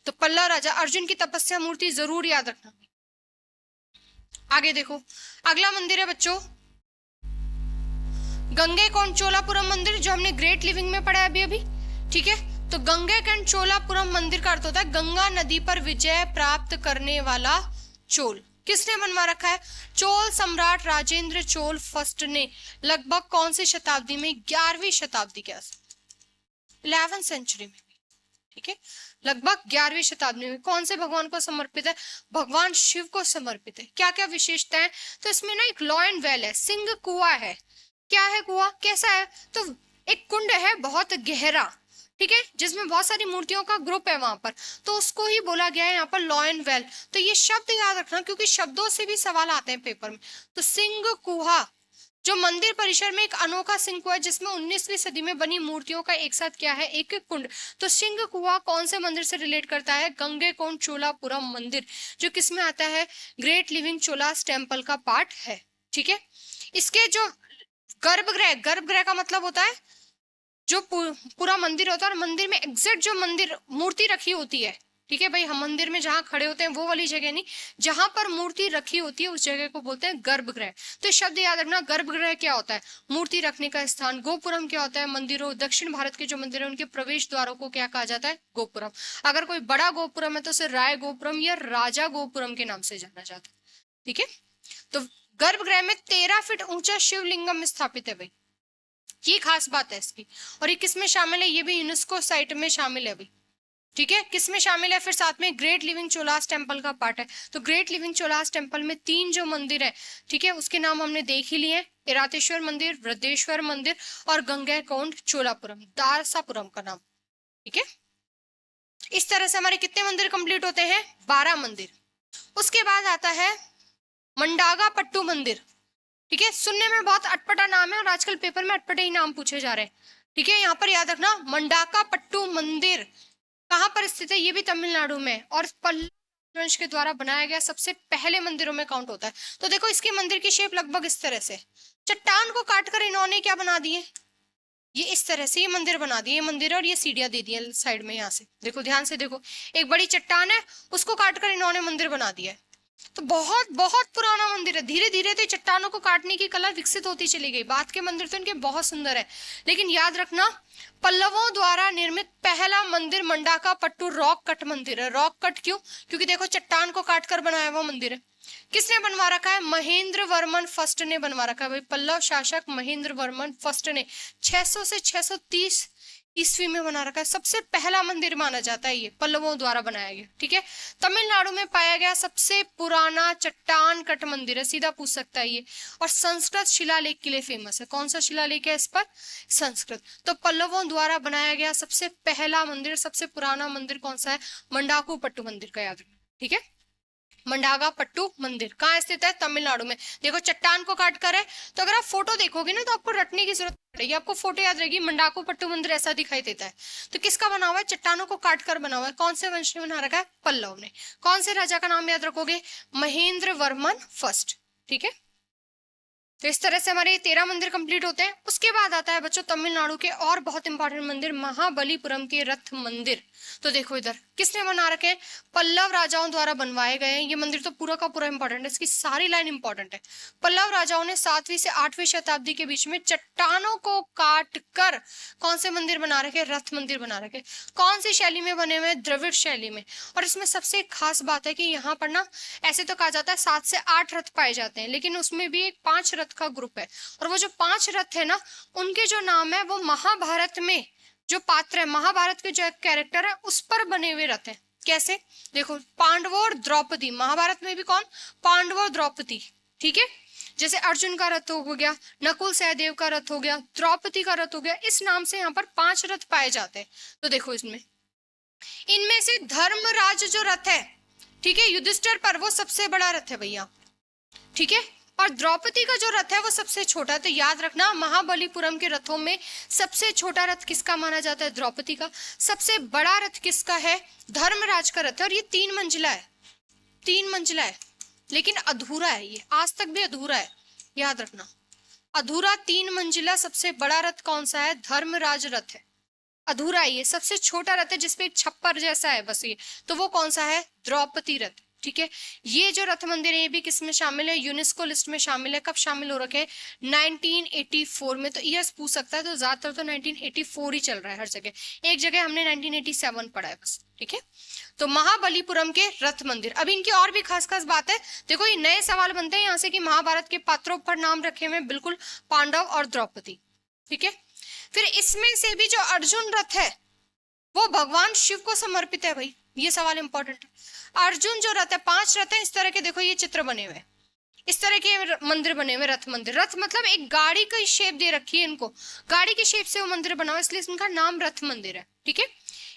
तो पल्लव राजा अर्जुन की तपस्या मूर्ति जरूर याद रखना। आगे देखो, अगला मंदिर है बच्चों गंगेकोंड चोलापुरम मंदिर, जो हमने ग्रेट लिविंग में पढ़ा है अभी अभी। ठीक है, तो गंगेकोंड चोलापुरम मंदिर का अर्थ होता है गंगा नदी पर विजय प्राप्त करने वाला चोल। किसने बनवा रखा है, चोल सम्राट राजेंद्र चोल फर्स्ट ने लगभग कौन सी शताब्दी में, 11वीं शताब्दी के आसपास, 11th सेंचुरी में। ठीक है, लगभग 11वीं शताब्दी में। कौन से भगवान को समर्पित है, भगवान शिव को समर्पित है। क्या क्या विशेषताएं, तो इसमें ना एक लॉ एंड वेल है, सिंह कुआ है। क्या है कुआ, कैसा है, तो एक कुंड है बहुत गहरा, ठीक है, जिसमें बहुत सारी मूर्तियों का ग्रुप है वहां पर, तो उसको ही बोला गया है यहाँ पर लॉ एंड वेल। तो ये शब्द याद रखना, क्योंकि शब्दों से भी सवाल आते हैं पेपर में। तो सिंह कुहा जो मंदिर परिसर में एक अनोखा सिंह कुआ है, जिसमें 19वीं सदी में बनी मूर्तियों का एक साथ क्या है, एक कुंड। तो सिंह कुआ कौन से मंदिर से रिलेट करता है, गंगेकोंड चोलापुरम मंदिर, जो किसमें आता है, ग्रेट लिविंग चोलास टेम्पल का पार्ट है। ठीक है, इसके जो गर्भगृह, गर्भगृह का मतलब होता है जो पूरा मंदिर होता है, और मंदिर में एग्जैक्ट जो मंदिर मूर्ति रखी होती है। ठीक है भाई, हम मंदिर में जहां खड़े होते हैं वो वाली जगह नहीं, जहां पर मूर्ति रखी होती है उस जगह को बोलते हैं गर्भगृह। तो शब्द याद रखना, गर्भगृह क्या होता है, मूर्ति रखने का स्थान। गोपुरम क्या होता है, मंदिरों, दक्षिण भारत के जो मंदिर है उनके प्रवेश द्वारों को क्या कहा जाता है, गोपुरम। अगर कोई बड़ा गोपुरम है तो उसे राय गोपुरम या राजा गोपुरम के नाम से जाना जाता है। ठीक है, तो गर्भगृह में 13 फीट ऊंचा शिवलिंगम स्थापित है भाई, ये खास बात है इसकी। और ये किसमें शामिल है, ये भी यूनेस्को साइट में शामिल है भाई। ठीक है, किसमें शामिल है, फिर साथ में ग्रेट लिविंग चोलास टेम्पल का पार्ट है। तो ग्रेट लिविंग चोलास टेम्पल में 3 जो मंदिर है, ठीक है, उसके नाम हमने देख ही लिए, इरातेश्वर मंदिर, वृद्धेश्वर मंदिर और गंगेकोंड चोलापुरम, दारसापुरम का नाम। ठीक है, इस तरह से हमारे कितने मंदिर कंप्लीट होते हैं, 12 मंदिर। उसके बाद आता है मंडागा पट्टू मंदिर। ठीक है, सुनने में बहुत अटपटा नाम है और आजकल पेपर में अटपटे ही नाम पूछे जा रहे हैं। ठीक है, यहाँ पर याद रखना, मंडाका पट्टू मंदिर कहाँ पर स्थित है, ये भी तमिलनाडु में, और पल्लव वंश के द्वारा बनाया गया सबसे पहले मंदिरों में काउंट होता है। तो देखो इसके मंदिर की शेप लगभग इस तरह से, चट्टान को काटकर इन्होंने क्या बना दिए, ये इस तरह से ये मंदिर बना दिए, ये मंदिर और ये सीढ़ियां दे दी है साइड में। यहाँ से देखो, ध्यान से देखो, एक बड़ी चट्टान है, उसको काटकर इन्होंने मंदिर बना दिया है। तो बहुत बहुत पुराना मंदिर है। धीरे धीरे तो चट्टानों को काटने की कला विकसित होती चली गई। बाद के मंदिर तो इनके बहुत सुंदर है, लेकिन याद रखना पल्लवों द्वारा निर्मित पहला मंदिर मंडाका पट्टू रॉक कट मंदिर है। रॉक कट क्यों, क्योंकि देखो चट्टान को काटकर बनाया हुआ मंदिर है। किसने बनवा रखा है, महेंद्र वर्मन फर्स्ट ने बनवा रखा है भाई। पल्लव शासक महेंद्र वर्मन फर्स्ट ने 600 से 630 ईस्वी में बना रखा है। सबसे पहला मंदिर माना जाता है ये, पल्लवों द्वारा बनाया गया। ठीक है, तमिलनाडु में पाया गया सबसे पुराना चट्टान कट मंदिर है, सीधा पूछ सकता है ये, और संस्कृत शिलालेख के लिए फेमस है। कौन सा शिलालेख है इस पर, संस्कृत। तो पल्लवों द्वारा बनाया गया सबसे पहला मंदिर, सबसे पुराना मंदिर कौन सा है, मंडाकू पट्टू मंदिर का याद रखना। ठीक है, मंडागापट्टू मंदिर कहाँ स्थित है? तमिलनाडु में। देखो चट्टान को काट कर है, तो अगर आप फोटो देखोगे ना तो आपको रटने की जरूरत पड़ेगी, आपको फोटो याद रहेगी। मंडागापट्टू मंदिर ऐसा दिखाई देता है। तो किसका बना हुआ है? चट्टानों को काट कर बना हुआ है। कौन से वंश ने बना रखा है? पल्लव ने। कौन से राजा का नाम याद रखोगे? महेंद्र वर्मन फर्स्ट। ठीक है, तो इस तरह से हमारे 13 मंदिर कंप्लीट होते हैं। उसके बाद आता है बच्चों तमिलनाडु के और बहुत इंपॉर्टेंट मंदिर, महाबलीपुरम के रथ मंदिर। तो देखो इधर किसने बना रखे हैं? पल्लव राजाओं द्वारा बनवाए गए हैं। ये मंदिर तो पूरा का पूरा इंपॉर्टेंट है, इसकी सारी लाइन इंपॉर्टेंट है। पल्लव राजाओं ने 7वीं से 8वीं शताब्दी के बीच में चट्टानों को काट कर कौन से मंदिर बना रखे? रथ मंदिर बना रखे। कौन सी शैली में बने हुए? द्रविड़ शैली में। और इसमें सबसे खास बात है कि यहाँ पर ना ऐसे तो कहा जाता है 7 से 8 रथ पाए जाते हैं, लेकिन उसमें भी एक 5 रथ का ग्रुप है। और वो जो 5 रथ है ना, उनके जो नाम है वो महाभारत में जो पात्र है, महाभारत के जो कैरेक्टर है उस पर बने हुए रथ हैं। कैसे? देखो पांडवों और द्रौपदी, महाभारत में भी कौन? पांडवों और द्रौपदी। ठीक है, जैसे अर्जुन का रथ हो गया, नकुल सहदेव का रथ हो गया, द्रौपदी का रथ हो गया, इस नाम से यहाँ पर 5 रथ पाए जाते हैं। तो देखो इसमें इनमें से धर्मराज जो रथ है, ठीक है, युधिष्ठिर पर, वो सबसे बड़ा रथ है भैया। ठीक है, और द्रौपदी का जो रथ है वो सबसे छोटा है। तो याद रखना महाबलीपुरम के रथों में सबसे छोटा रथ किसका माना जाता है? द्रौपदी का। सबसे बड़ा रथ किसका है? धर्मराज का रथ है। और ये 3 मंजिला है, 3 मंजिला है, लेकिन अधूरा है, ये आज तक भी अधूरा है, याद रखना। अधूरा 3 मंजिला सबसे बड़ा रथ कौन सा है? धर्मराज रथ है। अधूरा है, ये सबसे छोटा रथ है जिसपे एक छप्पर जैसा है बस ये, तो वो कौन सा है? द्रौपदी रथ। ठीक है, ये जो रथ मंदिर है ये भी किस में शामिल है? यूनेस्को लिस्ट में शामिल है। कब शामिल हो रखे हैं? 1984 में। तो ईयर्स पूछ सकता है, तो ज्यादातर तो 1984 ही चल रहा है हर जगह। एक जगह हमने 1987 पढ़ा है बस। ठीक है, तो महाबलीपुरम के रथ मंदिर। अब इनकी और भी खास खास बात है। देखो ये नए सवाल बनते हैं यहाँ से कि महाभारत के पात्रों पर नाम रखे हुए बिल्कुल पांडव और द्रौपदी। ठीक है, फिर इसमें से भी जो अर्जुन रथ है वो भगवान शिव को समर्पित है भाई, ये सवाल इंपॉर्टेंट है। अर्जुन जो रथ है, 5 रथ है इस तरह के, देखो ये चित्र बने हुए, इस तरह के मंदिर बने हुए, रथ मंदिर। रथ मतलब एक गाड़ी की शेप दे रखी है इनको, गाड़ी की शेप से वो मंदिर बना हुआ, इसलिए इनका नाम रथ मंदिर है। ठीक है,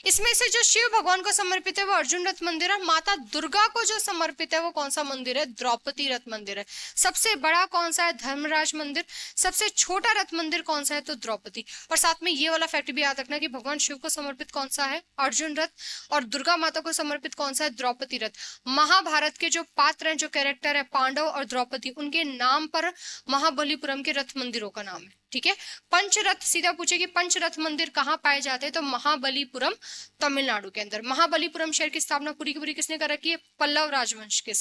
इसमें से जो शिव भगवान को समर्पित है वो अर्जुन रथ मंदिर है। माता दुर्गा को जो समर्पित है वो कौन सा मंदिर है? द्रौपदी रथ मंदिर है। सबसे बड़ा कौन सा है? धर्मराज मंदिर। सबसे छोटा रथ मंदिर कौन सा है? तो द्रौपदी। और साथ में ये वाला फैक्ट भी याद रखना कि भगवान शिव को समर्पित कौन सा है? अर्जुन रथ। और दुर्गा माता को समर्पित कौन सा है? द्रौपदी रथ। महाभारत के जो पात्र हैं, जो कैरेक्टर है पांडव और द्रौपदी, उनके नाम पर महाबलीपुरम के रथ मंदिरों का नाम है। ठीक है, पंचरथ, सीधा पूछे कि पंचरथ मंदिर कहाँ पाए जाते हैं? तो महाबलीपुरम तमिलनाडु के अंदर। महाबलीपुरम शहर की स्थापना पूरी की पूरी किसने कर रखी है? पल्लव राजवंश के।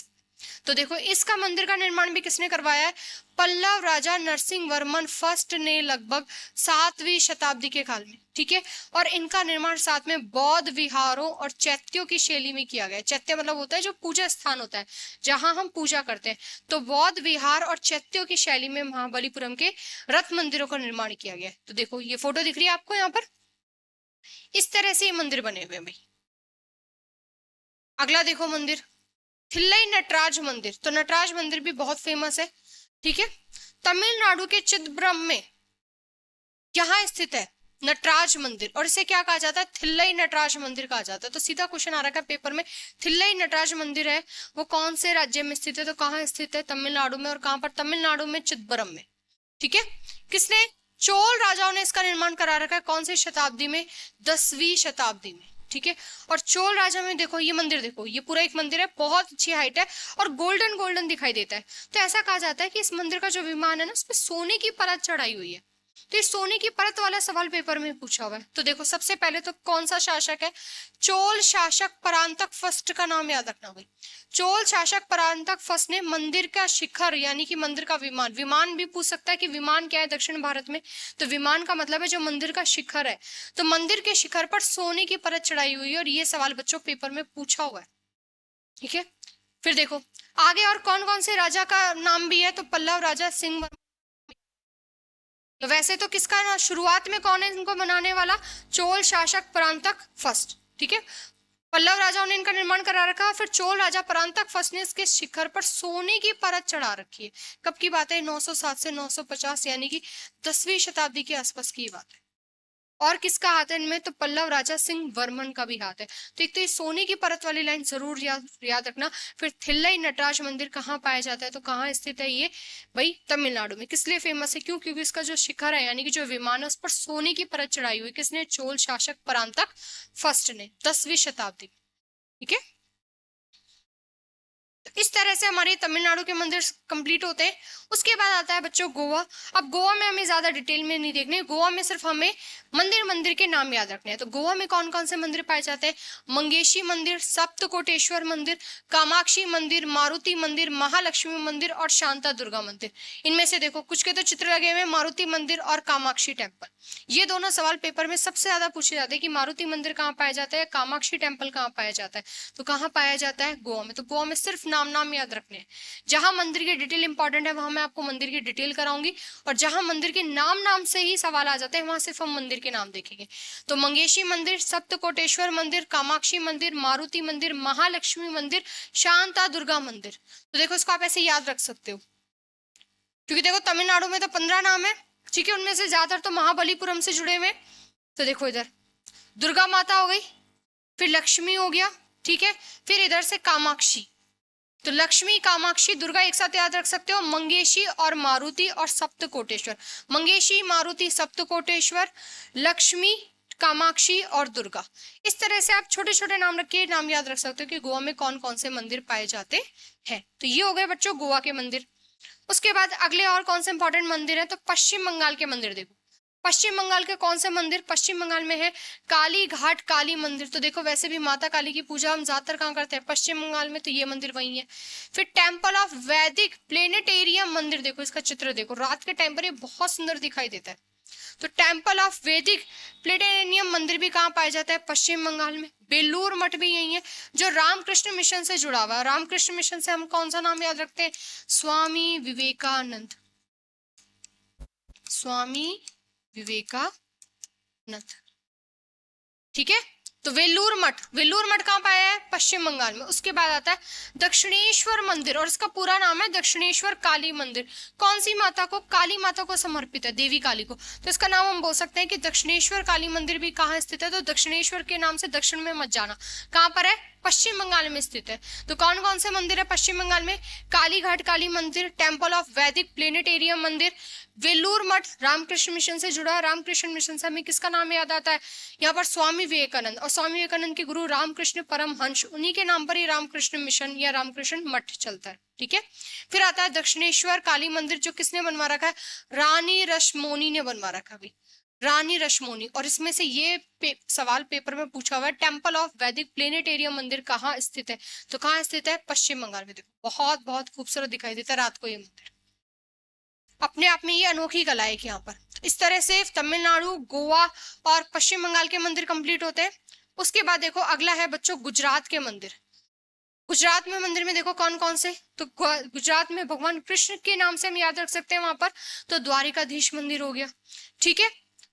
तो देखो इसका मंदिर का निर्माण भी किसने करवाया है? पल्लव राजा नरसिंह वर्मन फर्स्ट ने लगभग 7वीं शताब्दी के काल में। ठीक है, और इनका निर्माण साथ में बौद्ध विहारों और चैत्यों की शैली में किया गया। चैत्य मतलब होता है जो पूजा स्थान होता है, जहां हम पूजा करते हैं। तो बौद्ध विहार और चैत्यों की शैली में महाबलीपुरम के रथ मंदिरों का निर्माण किया गया। तो देखो ये फोटो दिख रही है आपको यहाँ पर, इस तरह से ये मंदिर बने हुए हैं भाई। अगला देखो मंदिर, थिल्लई नटराज मंदिर। तो नटराज मंदिर भी बहुत फेमस है। ठीक है, तमिलनाडु के चिदम्बरम में यहाँ स्थित है नटराज मंदिर, और इसे क्या कहा जाता है? थिल्लई नटराज मंदिर कहा जाता है। तो सीधा क्वेश्चन आ रहा है पेपर में, थिल्लई नटराज मंदिर है वो कौन से राज्य में स्थित है? तो कहाँ स्थित है? तमिलनाडु में। और कहाँ पर? तमिलनाडु में चिदम्बरम में। ठीक है, किसने? चोल राजाओं ने इसका निर्माण करा रखा है। कौन सी शताब्दी में? 10वीं शताब्दी में। ठीक है, और चोल राजा में देखो ये मंदिर, देखो ये पूरा एक मंदिर है, बहुत अच्छी हाइट है और गोल्डन गोल्डन दिखाई देता है। तो ऐसा कहा जाता है कि इस मंदिर का जो विमान है ना, उसपे सोने की परत चढ़ाई हुई है। तो इस सोने की परत वाला सवाल पेपर में पूछा हुआ है। तो देखो सबसे पहले तो कौन सा शासक है? चोल शासक परांतक फर्स्ट का नाम याद रखना भाई। चोल शासक परांतक फर्स्ट ने मंदिर का शिखर यानी कि मंदिर का विमान, विमान भी पूछ सकता है कि विमान क्या है दक्षिण भारत में, तो विमान का मतलब है जो मंदिर का शिखर है। तो मंदिर के शिखर पर सोने की परत चढ़ाई हुई है, और ये सवाल बच्चों पेपर में पूछा हुआ है। ठीक है, फिर देखो आगे और कौन कौन से राजा का नाम भी है? तो पल्लव राजा सिंह। तो वैसे तो किसका ना शुरुआत में कौन है इनको बनाने वाला? चोल शासक परांतक फर्स्ट। ठीक है, पल्लव राजाओं ने इनका निर्माण करा रखा, फिर चोल राजा परांतक फर्स्ट ने इसके शिखर पर सोने की परत चढ़ा रखी है। कब की बात है? 907 से 950 यानी कि 10वीं शताब्दी के आसपास की बात है। और किसका हाथ है इनमें, तो पल्लव राजा सिंह वर्मन का भी हाथ है। तो एक तो ये सोने की परत वाली लाइन जरूर याद रखना। फिर थिल्लई नटराज मंदिर कहाँ पाया जाता है, तो कहाँ स्थित है ये, भाई तमिलनाडु में। किस लिए फेमस है, क्यों, क्योंकि इसका जो शिखर है यानी कि जो विमान है उस पर सोने की परत चढ़ाई हुई, किसने, चोल शासक परांतक फर्स्ट ने 10वीं शताब्दी में। ठीक है, इस तरह से हमारे तमिलनाडु के मंदिर कंप्लीट होते हैं। उसके बाद आता है बच्चों गोवा। अब गोवा में हमें ज्यादा डिटेल में नहीं देखने, गोवा में सिर्फ हमें मंदिर मंदिर के नाम याद रखने हैं। तो गोवा में कौन कौन से मंदिर पाए जाते हैं, मंगेशी मंदिर, सप्तकोटेश्वर मंदिर, कामाक्षी मंदिर, मारुति मंदिर, महालक्ष्मी मंदिर और शांता दुर्गा मंदिर। इनमें से देखो कुछ के तो चित्र लगे हुए हैं, मारुति मंदिर और कामाक्षी टेम्पल। ये दोनों सवाल पेपर में सबसे ज्यादा पूछे जाते हैं कि मारुति मंदिर कहाँ पाया जाता है, कामाक्षी टेम्पल कहाँ पाया जाता है। तो कहाँ पाया जाता है, गोवा में। तो गोवा में सिर्फ नाम याद रखने हैं। जहां मंदिर की डिटेल इंपॉर्टेंट है वहां मैं आपको मंदिर की डिटेल कराऊंगी, और जहां मंदिर के नाम से ही सवाल आ जाते हैं वहां सिर्फ हम मंदिर के नाम देखेंगे। तो मंगेशी मंदिर, सप्तकोटेश्वर मंदिर, कामाक्षी मंदिर, मारुति मंदिर, महालक्ष्मी मंदिर, शांता दुर्गा मंदिर। तो देखो इसको आप ऐसे याद रख सकते हो, क्योंकि देखो तमिलनाडु में तो 15 नाम है, ठीक है, उनमें से ज्यादातर तो महाबलीपुरम से जुड़े हुए। तो देखो इधर दुर्गा माता हो गई, फिर लक्ष्मी हो गया, ठीक है, फिर इधर से कामाक्षी। तो लक्ष्मी, कामाक्षी, दुर्गा एक साथ याद रख सकते हो, मंगेशी और मारुति और सप्तकोटेश्वर। मंगेशी, मारुति, सप्तकोटेश्वर, लक्ष्मी, कामाक्षी और दुर्गा। इस तरह से आप छोटे छोटे नाम रख के नाम याद रख सकते हो कि गोवा में कौन कौन से मंदिर पाए जाते हैं। तो ये हो गए बच्चों गोवा के मंदिर। उसके बाद अगले और कौन से इंपॉर्टेंट मंदिर है, तो पश्चिम बंगाल के मंदिर देखो। पश्चिम बंगाल के कौन से मंदिर, पश्चिम बंगाल में है काली घाट काली मंदिर। तो देखो वैसे भी माता काली की पूजा हम ज्यादातर कहाँ करते हैं, पश्चिम बंगाल में, तो ये मंदिर वही है। फिर टेम्पल ऑफ वैदिक प्लेनेटेरियम मंदिर, देखो इसका चित्र देखो, रात के टाइम पर ये बहुत सुंदर दिखाई देता है। तो टेम्पल ऑफ वैदिक प्लेनेटेरियम मंदिर भी कहाँ पाया जाता है, पश्चिम बंगाल में। बेलूर मठ भी यही है जो रामकृष्ण मिशन से जुड़ा हुआ है। रामकृष्ण मिशन से हम कौन सा नाम याद रखते हैं, स्वामी विवेकानंद, स्वामी विवेकानंद। ठीक है, तो वेल्लूर मठ, वेल्लूर मठ कहाँ पाया है, पश्चिम बंगाल में। उसके बाद आता है दक्षिणेश्वर मंदिर, और इसका पूरा नाम है दक्षिणेश्वर काली मंदिर। कौन सी माता को, काली माता को समर्पित है, देवी काली को। तो इसका नाम हम बोल सकते हैं कि दक्षिणेश्वर काली मंदिर भी कहाँ स्थित है, तो दक्षिणेश्वर के नाम से दक्षिण में मत जाना, कहाँ पर है, पश्चिम बंगाल में स्थित है। तो कौन कौन से मंदिर है पश्चिम बंगाल में, काली घाट काली मंदिर, टेम्पल ऑफ वैदिक प्लेनेटेरियम मंदिर, वेल्लूर मठ रामकृष्ण मिशन से जुड़ा है। रामकृष्ण मिशन से हमें किसका नाम याद आता है, यहाँ पर स्वामी विवेकानंद, और स्वामी विवेकानंद के गुरु रामकृष्ण परमहंस, उन्हीं के नाम पर ही रामकृष्ण मिशन या रामकृष्ण मठ चलता है। ठीक है, फिर आता है दक्षिणेश्वर काली मंदिर, जो किसने बनवा रखा है, रानी रश्मोनी ने बनवा रखा है, रानी रश्मोनी। और इसमें से ये सवाल पेपर में पूछा हुआ है, टेम्पल ऑफ वैदिक प्लेनेटेरियम मंदिर कहाँ स्थित है, तो कहाँ स्थित है, पश्चिम बंगाल में। देखो बहुत बहुत खूबसूरत दिखाई देता है रात को ये मंदिर, अपने आप में ये अनोखी कला है यहाँ पर। तो इस तरह से तमिलनाडु, गोवा और पश्चिम बंगाल के मंदिर कंप्लीट होते हैं। उसके बाद देखो अगला है बच्चों गुजरात के मंदिर। गुजरात में मंदिर में देखो कौन कौन से, तो गुजरात में भगवान कृष्ण के नाम से हम याद रख सकते हैं वहां पर, तो द्वारिकाधीश मंदिर हो गया, ठीक है,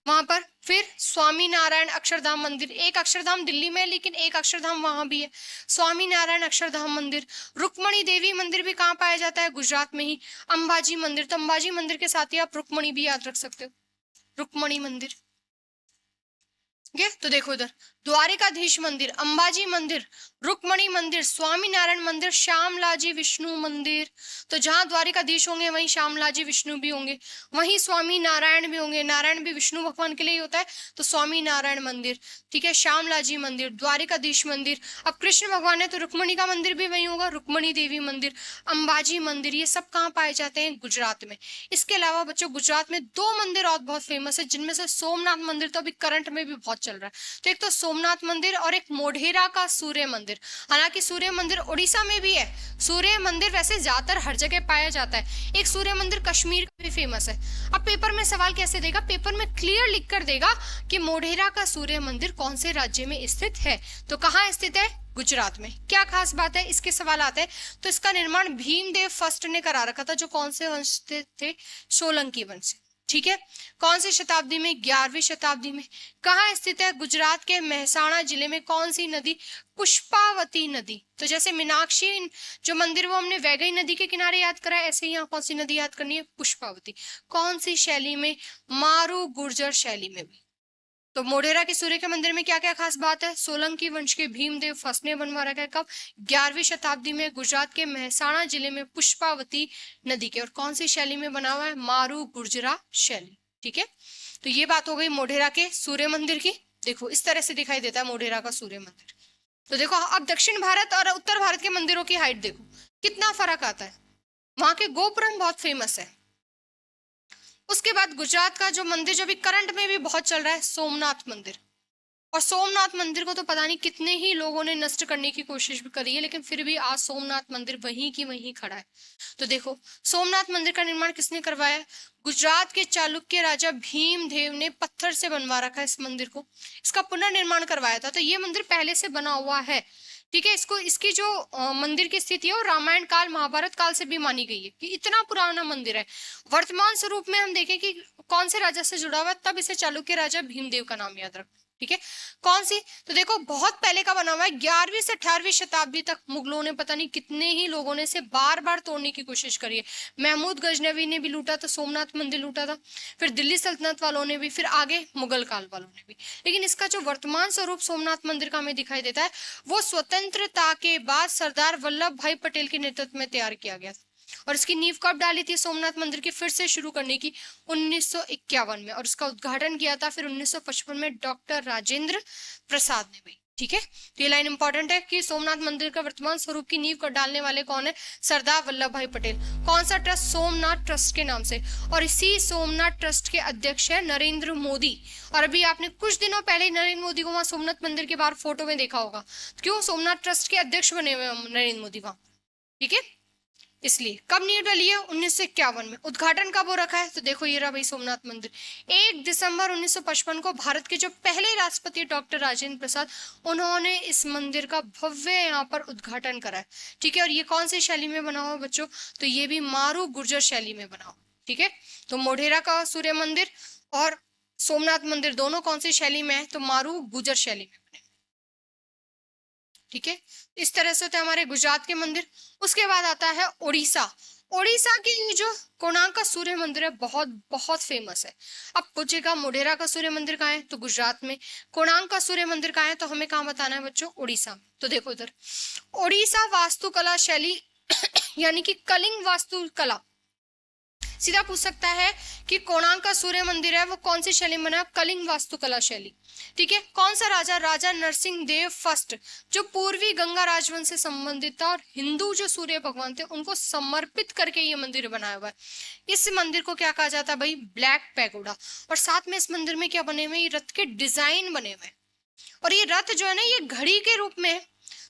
वहां पर। फिर स्वामी नारायण अक्षरधाम मंदिर, एक अक्षरधाम दिल्ली में है लेकिन एक अक्षरधाम वहां भी है, स्वामी नारायण अक्षरधाम मंदिर। रुक्मणी देवी मंदिर भी कहाँ पाया जाता है, गुजरात में ही। अंबाजी मंदिर, तो अंबाजी मंदिर के साथ ही आप रुक्मणी भी याद रख सकते हो, रुक्मणी मंदिर। तो देखो इधर द्वारिकाधीश मंदिर, अंबाजी मंदिर, रुक्मणी मंदिर, स्वामी नारायण मंदिर, श्यामलाजी विष्णु मंदिर। तो जहां द्वारिकाधीश होंगे वहीं श्यामलाजी विष्णु भी होंगे, वहीं स्वामी नारायण भी होंगे। नारायण भी विष्णु भगवान के लिए ही होता है, तो स्वामी नारायण मंदिर, ठीक है, श्यामलाजी मंदिर, द्वारिकाधीश मंदिर। अब कृष्ण भगवान है तो रुक्मणी का मंदिर भी वही होगा, रुक्मणी देवी मंदिर, अंबाजी मंदिर। ये सब कहाँ पाए जाते हैं, गुजरात में। इसके अलावा बच्चों गुजरात में दो मंदिर और बहुत फेमस है, जिनमें से सोमनाथ मंदिर तो अभी करंट में भी बहुत चल रहा है। तो एक तो सोमनाथ मंदिर और एक मोढेरा का सूर्य मंदिर। हालांकि सूर्य मंदिर उड़ीसा में भी है, सूर्य मंदिर वैसे ज्यादातर हर जगह पाया जाता है। एक सूर्य मंदिर कश्मीर का भी फेमस है। अब पेपर में सवाल कैसे देगा, पेपर में क्लियर लिख कर देगा कि मोढेरा का सूर्य मंदिर कौन से राज्य में स्थित है, तो कहाँ स्थित है, गुजरात में। क्या खास बात है, इसके सवाल आते हैं। तो इसका निर्माण भीमदेव फर्स्ट ने करा रखा था, जो कौन से वंश थे, सोलंकी वंश। ठीक है, कौन सी शताब्दी में, 11वीं शताब्दी में। कहाँ स्थित है, गुजरात के मेहसाणा जिले में। कौन सी नदी, पुष्पावती नदी। तो जैसे मीनाक्षी जो मंदिर वो हमने वैगई नदी के किनारे याद करा है, ऐसे ही यहाँ कौन सी नदी याद करनी है, पुष्पावती। कौन सी शैली में, मारू गुर्जर शैली में भी। तो मोढेरा के सूर्य के मंदिर में क्या क्या खास बात है? सोलंकी वंश के भीमदेव फर्स्ट ने बनवा रखा है। कब? 11वीं शताब्दी में गुजरात के महसाणा जिले में पुष्पावती नदी के। और कौन सी शैली में बना हुआ है? मारू गुर्जरा शैली। ठीक है, तो ये बात हो गई मोढेरा के सूर्य मंदिर की। देखो इस तरह से दिखाई देता है मोढेरा का सूर्य मंदिर। तो देखो अब दक्षिण भारत और उत्तर भारत के मंदिरों की हाइट देखो कितना फर्क आता है। वहां के गोपुरम बहुत फेमस है। उसके बाद गुजरात का जो मंदिर जो भी करंट में भी बहुत चल रहा है, सोमनाथ मंदिर। और सोमनाथ मंदिर को तो पता नहीं कितने ही लोगों ने नष्ट करने की कोशिश भी करी है, लेकिन फिर भी आज सोमनाथ मंदिर वहीं की वहीं खड़ा है। तो देखो सोमनाथ मंदिर का निर्माण किसने करवाया? गुजरात के चालुक्य राजा भीमदेव ने पत्थर से बनवा रखा है इस मंदिर को। इसका पुनर्निर्माण करवाया था। तो ये मंदिर पहले से बना हुआ है। ठीक है, इसको इसकी जो मंदिर की स्थिति है वो रामायण काल महाभारत काल से भी मानी गई है कि इतना पुराना मंदिर है। वर्तमान स्वरूप में हम देखें कि कौन से राजा से जुड़ा हुआ है, तब इसे चालुक्य राजा भीमदेव का नाम याद रखना। ठीक है, कौन सी? तो देखो बहुत पहले का बना हुआ है। 11वीं से 18वीं शताब्दी तक मुगलों ने पता नहीं कितने ही लोगों ने इसे बार बार तोड़ने की कोशिश करी है। महमूद गजनवी ने भी लूटा था, सोमनाथ मंदिर लूटा था, फिर दिल्ली सल्तनत वालों ने भी, फिर आगे मुगल काल वालों ने भी। लेकिन इसका जो वर्तमान स्वरूप सोमनाथ मंदिर का हमें दिखाई देता है वो स्वतंत्रता के बाद सरदार वल्लभ भाई पटेल के नेतृत्व में तैयार किया गया था। और इसकी नींव कब डाली थी सोमनाथ मंदिर की फिर से शुरू करने की? 1951 में। और इसका उद्घाटन किया था फिर 1955 में डॉक्टर राजेंद्र प्रसाद ने भी। ठीक है, तो ये लाइन इंपॉर्टेंट है कि सोमनाथ मंदिर का वर्तमान स्वरूप की नींव डालने वाले कौन है? सरदार वल्लभ भाई पटेल। कौन सा ट्रस्ट? सोमनाथ ट्रस्ट के नाम से। और इसी सोमनाथ ट्रस्ट के अध्यक्ष है नरेंद्र मोदी। और अभी आपने कुछ दिनों पहले नरेंद्र मोदी को वहां सोमनाथ मंदिर के बाहर फोटो में देखा होगा। क्यों? सोमनाथ ट्रस्ट के अध्यक्ष बने हुए नरेंद्र मोदी वहां। ठीक है, इसलिए कब नींव डली है? 1951 में। उद्घाटन कब हो रखा है? तो देखो ये रहा भाई सोमनाथ मंदिर। 1 दिसंबर 1955 को भारत के जो पहले राष्ट्रपति डॉक्टर राजेंद्र प्रसाद, उन्होंने इस मंदिर का भव्य यहाँ पर उद्घाटन करा है। ठीक है, और ये कौन सी शैली में बना हुआ बच्चों? तो ये भी मारू गुर्जर शैली में बना हुआ। ठीक है, तो मोढेरा का सूर्य मंदिर और सोमनाथ मंदिर दोनों कौन सी शैली में है? तो मारू गुर्जर शैली में बने। ठीक है, इस तरह से होते हैं हमारे गुजरात के मंदिर। उसके बाद आता है उड़ीसा। उड़ीसा की जो कोणार्क का सूर्य मंदिर है बहुत बहुत फेमस है। अब पूछेगा मोढेरा का सूर्य मंदिर कहाँ है? तो गुजरात में। कोणार्क का सूर्य मंदिर कहाँ है? तो हमें कहाँ बताना है बच्चों? उड़ीसा में। तो देखो इधर उड़ीसा वास्तुकला शैली यानी कि कलिंग वास्तुकला। सीधा पूछ सकता है कि कोणार्क का सूर्य मंदिर है वो कौन सी शैली में बना? कलिंग वास्तुकला शैली। ठीक है, कौन सा राजा? राजा नरसिंह देव फर्स्ट, जो पूर्वी गंगा राजवंश से संबंधित था और हिंदू जो सूर्य भगवान थे उनको समर्पित करके ये मंदिर बनाया हुआ है। इस मंदिर को क्या कहा जाता है भाई? Black pagoda. और साथ में इस मंदिर में क्या बने हुए? ये रथ के डिजाइन बने हुए। और ये रथ जो है ना ये घड़ी के रूप में है।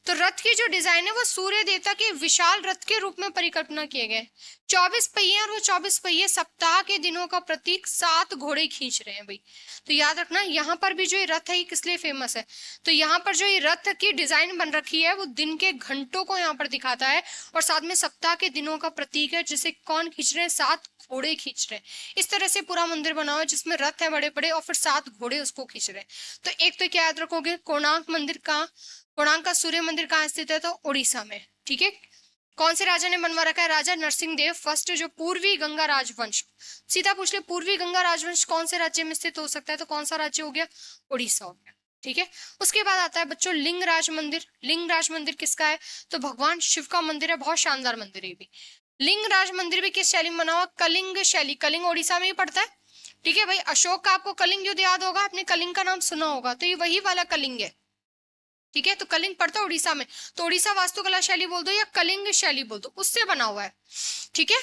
तो रथ की जो डिजाइन है वो सूर्य देवता के विशाल रथ के रूप में परिकल्पना किए गए। 24 पहिए और वो 24 पहिए सप्ताह के दिनों का प्रतीक 7 घोड़े खींच रहे हैं भाई। तो याद रखना यहाँ पर भी जो ये रथ है ये किस लिए फेमस है? तो यहाँ पर जो ये रथ की डिजाइन बन रखी है वो दिन के घंटों को यहाँ पर दिखाता है और साथ में सप्ताह के दिनों का प्रतीक है, जिसे कौन खींच रहे हैं? 7 घोड़े खींच रहे हैं। इस तरह से पूरा मंदिर बना हुआ है जिसमें रथ है बड़े बड़े और फिर 7 घोड़े उसको खींच रहे हैं। तो एक तो क्या याद रखोगे? कोणार्क मंदिर का, कोणार्क का सूर्य मंदिर कहाँ स्थित है? तो उड़ीसा में। ठीक है, कौन से राजा ने बनवा रखा है? राजा नरसिंह देव फर्स्ट, जो पूर्वी गंगा राजवंश। सीधा पूछ ले पूर्वी गंगा राजवंश कौन से राज्य में स्थित हो सकता है? तो कौन सा राज्य हो गया? उड़ीसा हो गया। ठीक है, उसके बाद आता है बच्चों लिंगराज मंदिर। लिंगराज मंदिर किसका है? तो भगवान शिव का मंदिर है, बहुत शानदार मंदिर है भी। लिंगराज मंदिर भी किस शैली में बना हुआ? कलिंग शैली। कलिंग उड़ीसा में ही पड़ता है। ठीक है भाई, अशोक का आपको कलिंग युद्ध याद होगा, आपने कलिंग का नाम सुना होगा, तो ये वही वाला कलिंग है। ठीक है, तो कलिंग पड़ता है उड़ीसा में। तो उड़ीसा वास्तुकला शैली बोल दो या कलिंग शैली बोल दो, उससे बना हुआ है। ठीक है,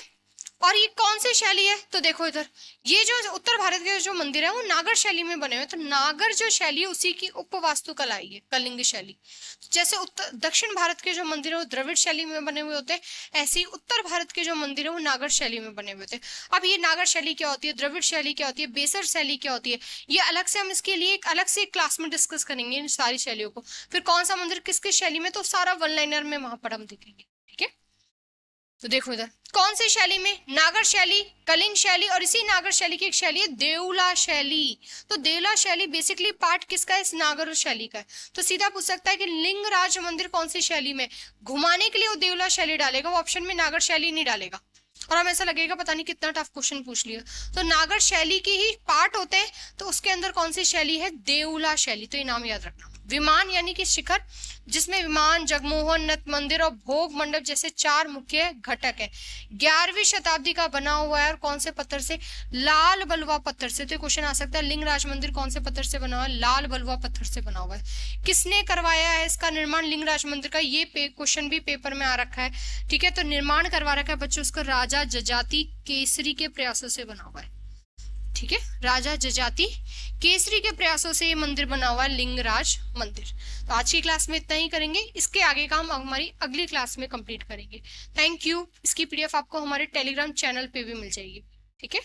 और ये कौन सी शैली है? तो देखो इधर ये जो उत्तर भारत के जो मंदिर है वो नागर शैली में बने हुए। तो नागर जो शैली है उसी की उप वास्तुकला है कलिंग शैली। जैसे उत्तर दक्षिण भारत के जो मंदिर है वो द्रविड़ शैली में बने हुए होते हैं, ऐसे ही उत्तर भारत के जो मंदिर है वो नागर शैली में बने हुए होते हैं। अब ये नागर शैली क्या होती है, द्रविड़ शैली क्या होती है, बेसर शैली क्या होती है, ये अलग से हम इसके लिए एक अलग से क्लास में डिस्कस करेंगे इन सारी शैलियों को। फिर कौन सा मंदिर किस किस शैली में, तो सारा वन लाइनर में वहां पर हम देखेंगे। ठीक है, तो देखो इधर कौन सी शैली में? नागर शैली, कलिंग शैली, और इसी नागर शैली की एक शैली है देवला शैली। तो देवला शैली बेसिकली पार्ट किसका है? इस नागर शैली का है। तो सीधा पूछ सकता है कि लिंगराज मंदिर कौन सी शैली में? घुमाने के लिए वो देवला शैली डालेगा, वो ऑप्शन में नागर शैली नहीं डालेगा। और हमें ऐसा लगेगा पता नहीं कितना टफ क्वेश्चन पूछ लिया। तो नागर शैली की ही पार्ट होते हैं, तो उसके अंदर कौन सी शैली है, देउला शैली, तो ये नाम याद रखना। विमान यानी कि शिखर, जिसमें विमान, जगमोहन, नत मंदिर और भोग मंडप जैसे 4 मुख्य घटक है। 11वीं शताब्दी का बना हुआ है, और कौन से पत्थर से, लाल बलुआ पत्थर से। तो क्वेश्चन आ सकता है लिंगराज मंदिर कौन से पत्थर से बना हुआ है, लाल बलुआ पत्थर से बना हुआ है। किसने करवाया है इसका निर्माण, लिंगराज मंदिर का, ये क्वेश्चन भी पेपर में आ रखा है। ठीक है, तो निर्माण करवा रखा है बच्चों उसका राजा जजाति केसरी के प्रयासों से बना हुआ है। ठीक है, राजा जजाति केसरी के प्रयासों से ये मंदिर बना हुआ है, लिंगराज मंदिर। तो आज की क्लास में इतना ही करेंगे, इसके आगे का हम हमारी अगली क्लास में कंप्लीट करेंगे। Thank you. इसकी पीडीएफ आपको हमारे टेलीग्राम चैनल पे भी मिल जाएगी। ठीक है।